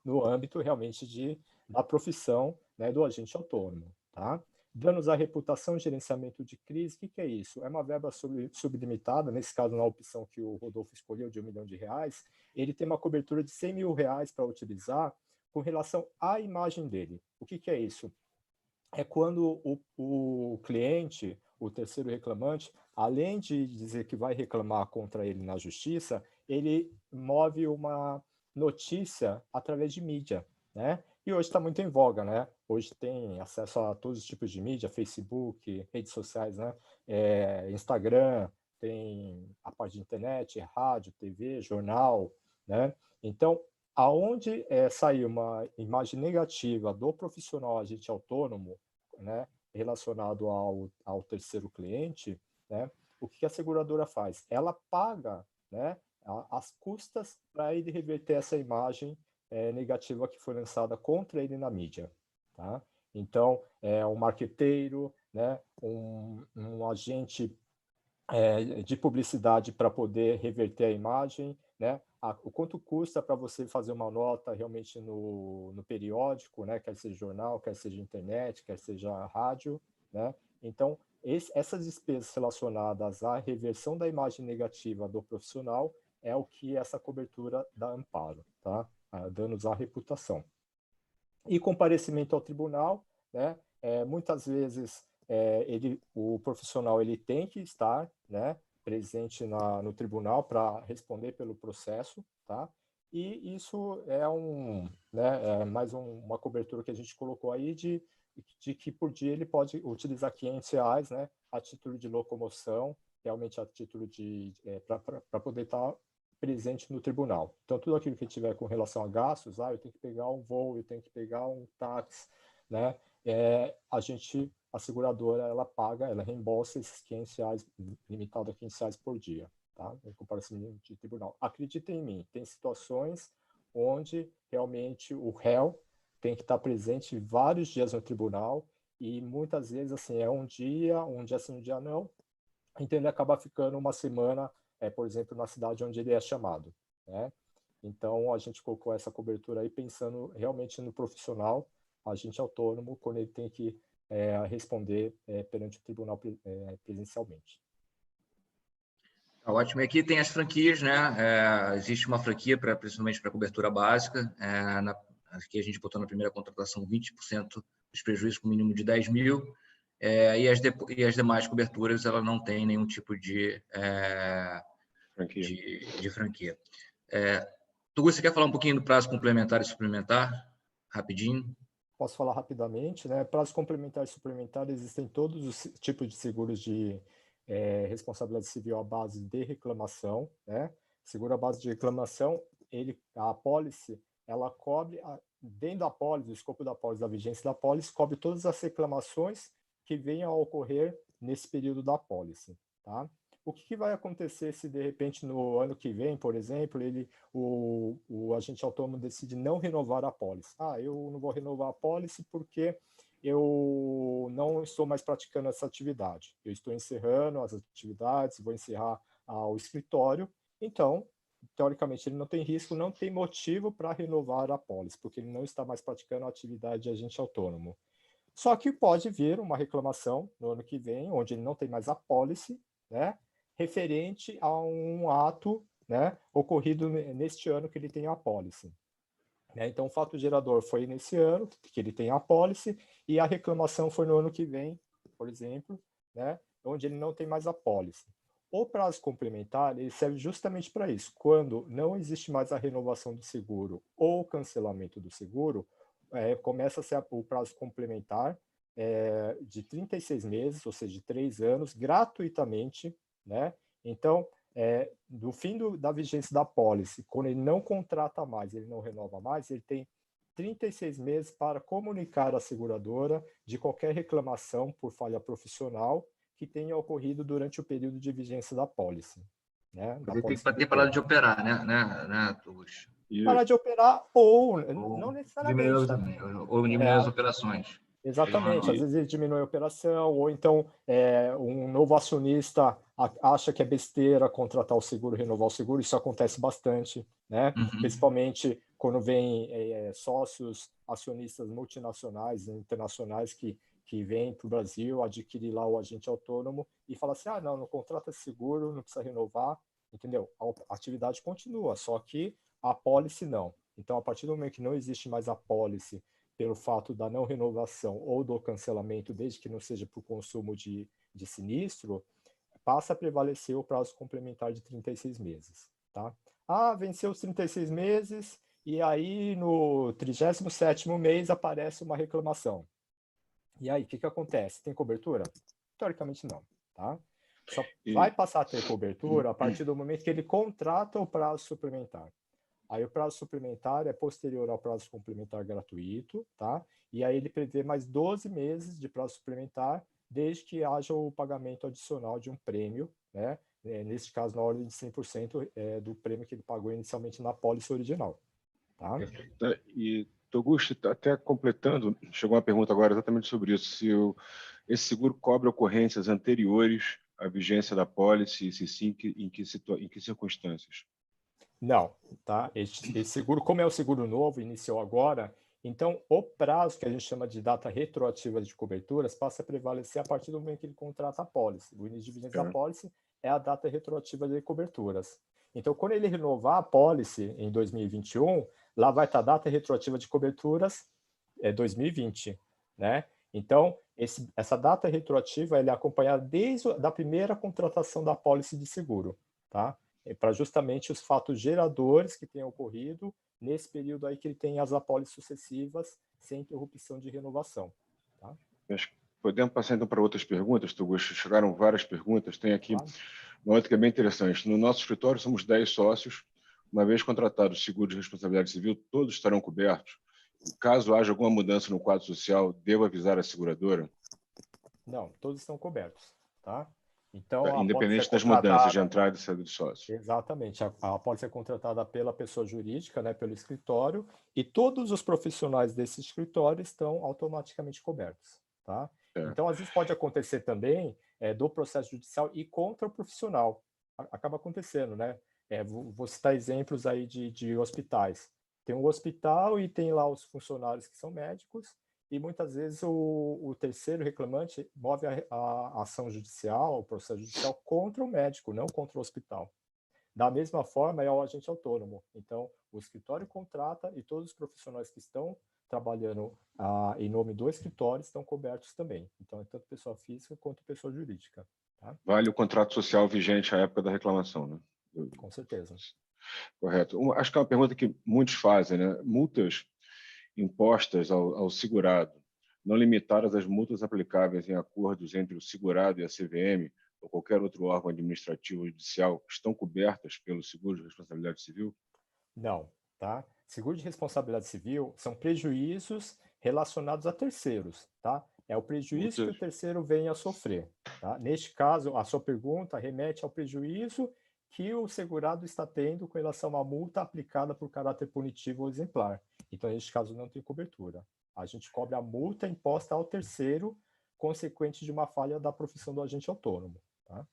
no âmbito realmente da profissão, né, do agente autônomo, tá? Danos à reputação, gerenciamento de crise, o que é isso? É uma verba sublimitada, nesse caso na opção que o Rodolfo escolheu de R$1 milhão, ele tem uma cobertura de R$100 mil para utilizar com relação à imagem dele. O que é isso? É quando o cliente, o terceiro reclamante, além de dizer que vai reclamar contra ele na justiça, ele move uma notícia através de mídia, né? E hoje está muito em voga, né? Hoje tem acesso a todos os tipos de mídia, Facebook, redes sociais, né? Instagram, tem a parte de internet, rádio, TV, jornal, né? Então, aonde sair uma imagem negativa do profissional agente autônomo, né, relacionado ao terceiro cliente, né, o que a seguradora faz? Ela paga, né, as custas para ele reverter essa imagem negativa que foi lançada contra ele na mídia. Tá? Então, um marqueteiro, né, um agente de publicidade para poder reverter a imagem, né? O quanto custa para você fazer uma nota realmente no periódico, né? Quer seja jornal, quer seja internet, quer seja rádio, né? Então, essas despesas relacionadas à reversão da imagem negativa do profissional é o que essa cobertura dá amparo, tá? Danos à reputação. E comparecimento ao tribunal, né? Muitas vezes o profissional ele tem que estar, né, presente no tribunal para responder pelo processo, tá? E isso mais uma cobertura que a gente colocou aí de que por dia ele pode utilizar R$500, né, a título de locomoção, realmente a título para poder estar presente no tribunal. Então, tudo aquilo que tiver com relação a gastos, eu tenho que pegar um voo, eu tenho que pegar um táxi, né? A seguradora, ela paga, ela reembolsa esses R$500, limitado a R$500 por dia, tá? Em comparação de tribunal. Acreditem em mim, tem situações onde realmente o réu tem que estar presente vários dias no tribunal e muitas vezes, assim, um dia sim, um dia não, então ele acaba ficando uma semana, por exemplo, na cidade onde ele é chamado, né? Então, a gente colocou essa cobertura aí pensando realmente no profissional, agente autônomo, quando ele tem que responder perante o tribunal presencialmente. Ótimo. E aqui tem as franquias, né? Existe uma franquia, principalmente para cobertura básica. Aqui a gente botou na primeira contratação 20% dos prejuízos com mínimo de 10 mil. E as demais coberturas, ela não tem nenhum tipo de franquia. Tugu, você quer falar um pouquinho do prazo complementar e suplementar? Rapidinho. Posso falar rapidamente, né? Prazo complementar e suplementar, existem todos os tipos de seguros de responsabilidade civil à base de reclamação, né? Seguro à base de reclamação, a apólice, ela cobre, dentro da apólice, do escopo da apólice, da vigência da apólice, cobre todas as reclamações que venham a ocorrer nesse período da apólice, tá? O que vai acontecer se, de repente, no ano que vem, por exemplo, o agente autônomo decide não renovar a apólice? Eu não vou renovar a apólice porque eu não estou mais praticando essa atividade. Eu estou encerrando as atividades, vou encerrar o escritório. Então, teoricamente, ele não tem risco, não tem motivo para renovar a apólice, porque ele não está mais praticando a atividade de agente autônomo. Só que pode vir uma reclamação no ano que vem, onde ele não tem mais apólice, né, referente a um ato, né, ocorrido neste ano que ele tem a apólice. Então, o fato gerador foi nesse ano que ele tem a apólice e a reclamação foi no ano que vem, por exemplo, né, onde ele não tem mais a apólice. O prazo complementar ele serve justamente para isso. Quando não existe mais a renovação do seguro ou cancelamento do seguro, começa a ser o prazo complementar de 36 meses, ou seja, de 3 anos, gratuitamente, né? Então, do fim da vigência da apólice, quando ele não contrata mais, ele não renova mais, ele tem 36 meses para comunicar à seguradora de qualquer reclamação por falha profissional que tenha ocorrido durante o período de vigência da pólice. Né? Da Ele tem pólice que ter parado de operar, né, Tugus? parar de operar ou não Ou necessariamente, tá? ou diminuir as operações. Exatamente, às vezes ele diminui a operação, ou então um novo acionista acha que é besteira contratar o seguro, renovar o seguro, isso acontece bastante, né? Principalmente quando vem sócios, acionistas multinacionais, internacionais que vêm para o Brasil adquirir lá o agente autônomo e fala assim, não contrata seguro, não precisa renovar, entendeu? A atividade continua, só que a apólice não. Então, a partir do momento que não existe mais a apólice pelo fato da não renovação ou do cancelamento, desde que não seja por consumo de sinistro, passa a prevalecer o prazo complementar de 36 meses. Tá? Venceu os 36 meses e aí no 37º mês aparece uma reclamação. E aí, o que acontece? Tem cobertura? Teoricamente não. Tá? Só vai passar a ter cobertura a partir do momento que ele contrata o prazo suplementar. Aí o prazo suplementar é posterior ao prazo complementar gratuito, tá? E aí ele prevê mais 12 meses de prazo suplementar, desde que haja o pagamento adicional de um prêmio, né? Nesse caso, na ordem de 100% do prêmio que ele pagou inicialmente na pólice original, tá? E, Toguchi, até completando, chegou uma pergunta agora exatamente sobre isso, se esse seguro cobre ocorrências anteriores à vigência da pólice, e se sim, em que circunstâncias? Não, tá? Esse seguro, como é o seguro novo, iniciou agora, então o prazo que a gente chama de data retroativa de coberturas passa a prevalecer a partir do momento que ele contrata a pólice. O início de vigência da pólice é a data retroativa de coberturas. Então, quando ele renovar a pólice em 2021, lá vai estar a data retroativa de coberturas 2020, né? Então, essa data retroativa é acompanhada desde a primeira contratação da pólice de seguro, tá? Para justamente os fatos geradores que tenham ocorrido nesse período aí que ele tem as apólices sucessivas sem interrupção de renovação. Tá? Podemos passar então para outras perguntas, Toguchi? Chegaram várias perguntas. Tem aqui uma outra que é bem interessante. No nosso escritório somos 10 sócios. Uma vez contratado o seguro de responsabilidade civil, todos estarão cobertos. Caso haja alguma mudança no quadro social, devo avisar a seguradora? Não, todos estão cobertos. Tá? Então, independente das mudanças de entrada e saída de sócio. Exatamente. A apólice é contratada pela pessoa jurídica, né, pelo escritório, e todos os profissionais desse escritório estão automaticamente cobertos. Tá? Então, às vezes pode acontecer também do processo judicial e contra o profissional. Acaba acontecendo, né? Vou citar exemplos aí de hospitais. Tem um hospital e tem lá os funcionários que são médicos, e muitas vezes o terceiro reclamante move a ação judicial, o processo judicial contra o médico, não contra o hospital. Da mesma forma, é o agente autônomo. Então, o escritório contrata e todos os profissionais que estão trabalhando em nome do escritório estão cobertos também. Então, é tanto pessoa física quanto pessoa jurídica. Tá? Vale o contrato social vigente à época da reclamação, né? Com certeza. Correto. Acho que é uma pergunta que muitos fazem, né? Multas impostas ao segurado, não limitadas às multas aplicáveis em acordos entre o segurado e a CVM ou qualquer outro órgão administrativo ou judicial, estão cobertas pelo seguro de responsabilidade civil? Não, tá? Seguro de responsabilidade civil são prejuízos relacionados a terceiros, tá? É o prejuízo que o terceiro vem a sofrer, tá? Neste caso, a sua pergunta remete ao prejuízo que o segurado está tendo com relação à multa aplicada por caráter punitivo ou exemplar. Então, neste caso, não tem cobertura. A gente cobre a multa imposta ao terceiro consequente de uma falha da profissão do agente autônomo. Tá?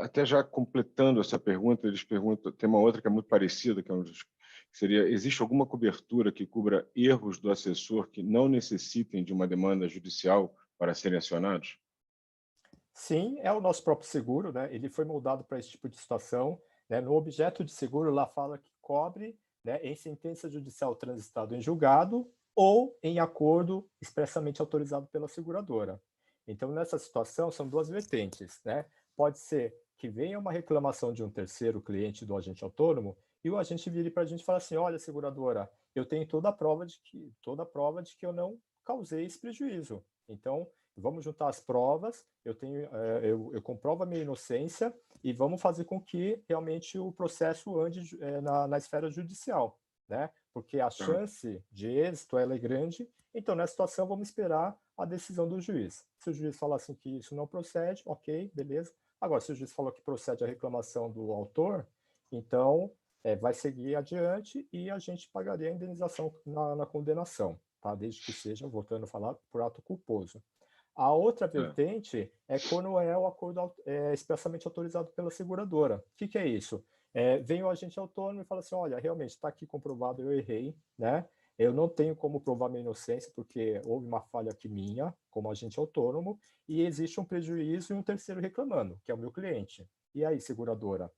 Até já completando essa pergunta, eles perguntam, tem uma outra que é muito parecida, que seria, existe alguma cobertura que cubra erros do assessor que não necessitem de uma demanda judicial para serem acionados? Sim, é o nosso próprio seguro, né? Ele foi moldado para esse tipo de situação. Né? No objeto de seguro, lá fala que cobre, né, em sentença judicial transitada em julgado ou em acordo expressamente autorizado pela seguradora. Então, nessa situação, são duas vertentes. Né? Pode ser que venha uma reclamação de um terceiro cliente do agente autônomo e o agente vire para a gente e fale assim, olha, seguradora, eu tenho toda a prova de que eu não causei esse prejuízo. Então, vamos juntar as provas, eu comprovo a minha inocência e vamos fazer com que realmente o processo ande na esfera judicial. Né? porque a chance de êxito ela é grande. Então, nessa situação, vamos esperar a decisão do juiz. Se o juiz falar assim que isso não procede, ok, beleza. Agora, se o juiz falou que procede a reclamação do autor, então vai seguir adiante e a gente pagaria a indenização na condenação, tá? Desde que seja, voltando a falar, por ato culposo. A outra vertente é quando o acordo expressamente autorizado pela seguradora. O que é isso? Vem o agente autônomo e fala assim, olha, realmente está aqui comprovado, eu errei, né? Eu não tenho como provar minha inocência porque houve uma falha aqui minha, como agente autônomo, e existe um prejuízo e um terceiro reclamando, que é o meu cliente. E aí, seguradora?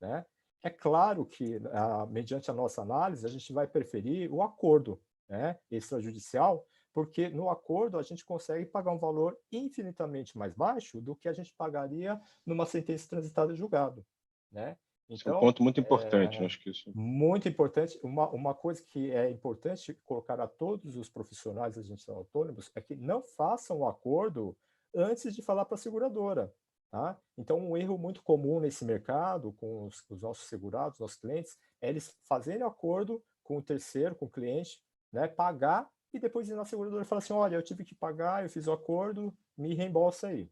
Né? É claro que, mediante a nossa análise, a gente vai preferir o acordo, né, extrajudicial, porque no acordo a gente consegue pagar um valor infinitamente mais baixo do que a gente pagaria numa sentença transitada em julgado, né? Esse é um Então, ponto muito importante, acho que isso. muito importante. Uma coisa que é importante colocar a todos os profissionais agentes autônomos é que não façam o acordo antes de falar para a seguradora. Tá? Então, um erro muito comum nesse mercado, com os nossos segurados, nossos clientes, é eles fazerem acordo com o terceiro, com o cliente, né, pagar e depois ir na seguradora e falar assim, olha, eu tive que pagar, eu fiz o acordo, me reembolsa aí.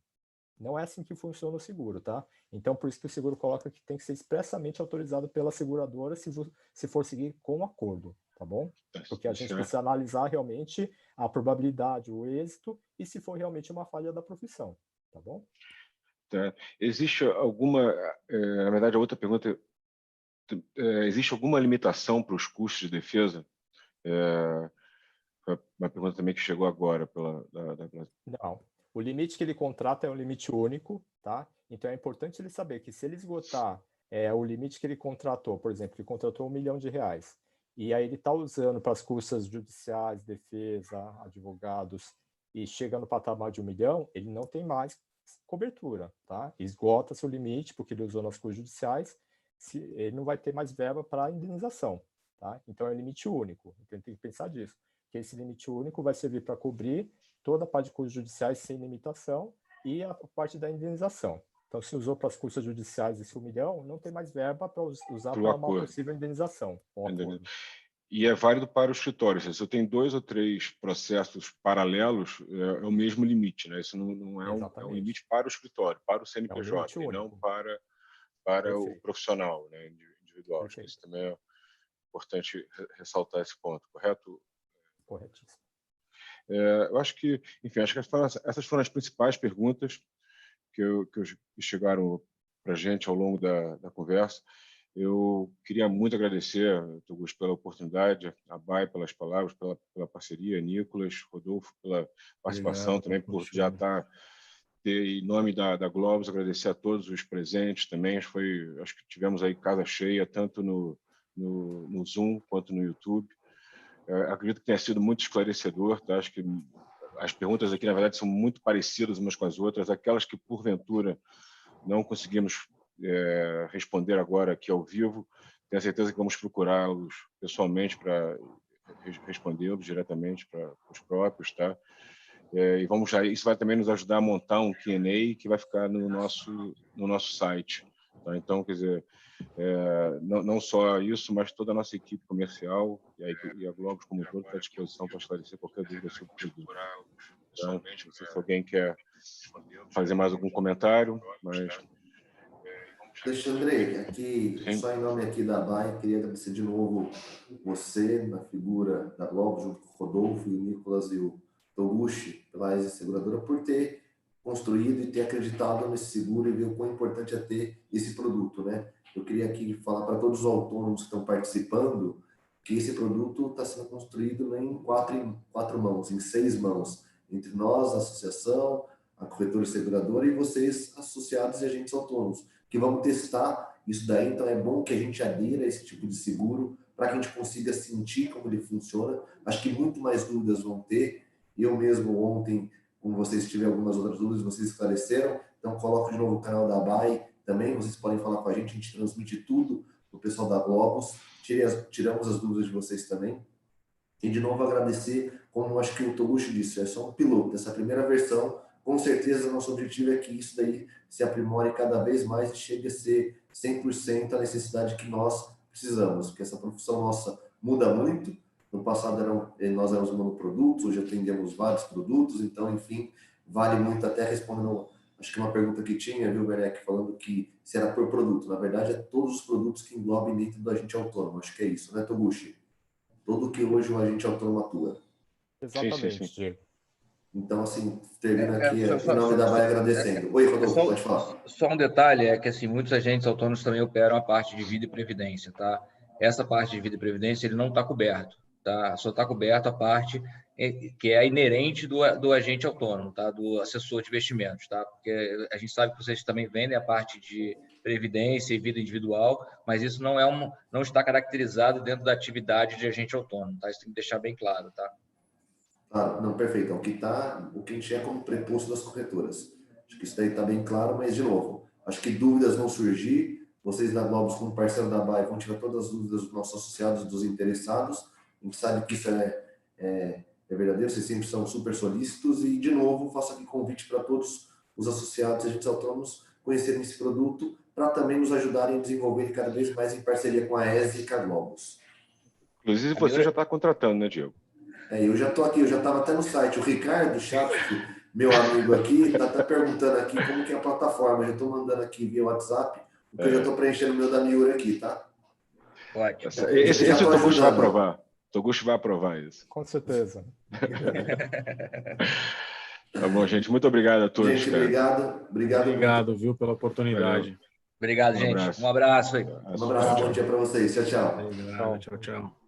Não é assim que funciona o seguro, tá? Então, por isso que o seguro coloca que tem que ser expressamente autorizado pela seguradora se for seguir com acordo, tá bom? Porque a gente precisa analisar realmente a probabilidade, o êxito e se for realmente uma falha da profissão, tá bom? Tá. Existe alguma, na verdade, a outra pergunta, existe alguma limitação para os custos de defesa? Uma pergunta também que chegou agora da Não. O limite que ele contrata é um limite único, tá? Então é importante ele saber que se ele esgotar o limite que ele contratou, por exemplo, ele contratou R$1 milhão, e aí ele está usando para as custas judiciais, defesa, advogados, e chega no patamar de R$1 milhão, ele não tem mais cobertura, tá? Esgota-se o limite, porque ele usou nas custas judiciais, ele não vai ter mais verba para indenização, tá? Então é um limite único, então ele tem que pensar disso, que esse limite único vai servir para cobrir toda a parte de custos judiciais sem limitação e a parte da indenização. Então, se usou para as custas judiciais esse R$1 milhão, não tem mais verba para usar para uma possível indenização. E é válido para o escritório. Se eu tenho 2 ou 3 processos paralelos, é o mesmo limite, né? Isso não é um limite para o escritório, para o CNPJ, e não para o profissional, né, individual. Acho que isso também é importante ressaltar esse ponto, correto? Corretíssimo. Eu acho que, enfim, acho que essas foram as principais perguntas que chegaram para a gente ao longo da conversa. Eu queria muito agradecer, Augusto, pela oportunidade, a Bay pelas palavras, pela parceria, Nicolas, Rodolfo, pela participação. Obrigado, também por já estar em nome da Globus, agradecer a todos os presentes também. Acho que tivemos aí casa cheia, tanto no Zoom quanto no YouTube. Acredito que tenha sido muito esclarecedor, tá? Acho que as perguntas aqui, na verdade, são muito parecidas umas com as outras. Aquelas que, porventura, não conseguimos responder agora aqui ao vivo, tenho certeza que vamos procurá-los pessoalmente para respondê-los diretamente para os próprios, tá? E isso vai também nos ajudar a montar um Q&A que vai ficar no nosso site. Tá? Então, quer dizer, não só isso, mas toda a nossa equipe comercial e a Globus como um todo está à disposição para esclarecer qualquer dúvida sobre o produto. Então, não sei se alguém quer fazer mais algum comentário, mas... Alexandre, aqui, só em nome aqui da Bay, queria agradecer de novo você, na figura da Globus, junto com o Rodolfo, o Nicolas e o Toguchi, pela ex-seguradora, por ter construído e ter acreditado nesse seguro e ver o quão importante é ter esse produto, né? Eu queria aqui falar para todos os autônomos que estão participando que esse produto está sendo construído em quatro mãos, em 6 mãos, entre nós, a associação, a corretora e seguradora e vocês, associados e agentes autônomos, que vamos testar isso daí. Então é bom que a gente adira a esse tipo de seguro para que a gente consiga sentir como ele funciona. Acho que muito mais dúvidas vão ter. Eu mesmo ontem, como vocês tiveram algumas outras dúvidas, vocês esclareceram. Então coloco de novo o canal da Bay também, vocês podem falar com a gente transmite tudo para o pessoal da Globus. Tiramos as dúvidas de vocês também. E de novo agradecer, como acho que o Toguchi disse, é só um piloto, essa primeira versão. Com certeza, nosso objetivo é que isso daí se aprimore cada vez mais e chegue a ser 100% a necessidade que nós precisamos, porque essa profissão nossa muda muito. No passado nós éramos monoprodutos, hoje atendemos vários produtos, então, enfim, vale muito, até respondendo, acho que uma pergunta que tinha, viu, Werneck, falando que se era por produto. Na verdade, é todos os produtos que englobem dentro do agente autônomo. Acho que é isso, né, Toguchi? Tudo que hoje o agente autônomo atua. Exatamente, sim. Diego. Então, assim, termina aqui em nome da Baia agradecendo. Oi, Rodolfo, pode falar. Só um detalhe, é que assim, muitos agentes autônomos também operam a parte de vida e previdência, tá? Essa parte de vida e previdência, ele não está coberto, tá? Só está coberto a parte que é inerente do agente autônomo, tá? Do assessor de investimentos, tá? Porque a gente sabe que vocês também vendem a parte de previdência e vida individual, mas isso não está caracterizado dentro da atividade de agente autônomo, tá? Isso tem que deixar bem claro, tá? Ah, não, perfeito. O que a gente é como preposto das corretoras. Acho que isso daí está bem claro, mas, de novo, acho que dúvidas vão surgir. Vocês da Globos, como parceiro da BAE, vão tirar todas as dúvidas dos nossos associados, dos interessados. A gente sabe que isso é verdadeiro, vocês sempre são super solícitos. E, de novo, faço aqui convite para todos os associados e agentes autônomos conhecerem esse produto, para também nos ajudarem a desenvolver cada vez mais em parceria com a ESE e com a Globos. Inclusive, você já está contratando, né, Diego? Eu já estou aqui, eu já estava até no site. O Ricardo Chaves, meu amigo aqui, está até perguntando aqui como que é a plataforma. Eu já estou mandando aqui via WhatsApp, porque eu já estou preenchendo o meu da Miura aqui, tá? Ótimo. Esse o Toguchi vai aprovar. O Toguchi vai aprovar isso. Com certeza. Tá bom, gente. Muito obrigado a todos. Gente, obrigado. Obrigado, viu, pela oportunidade. Valeu. Obrigado, gente. Um abraço aí. Um abraço, bom dia para vocês. Tchau, tchau. Obrigado, tchau, tchau.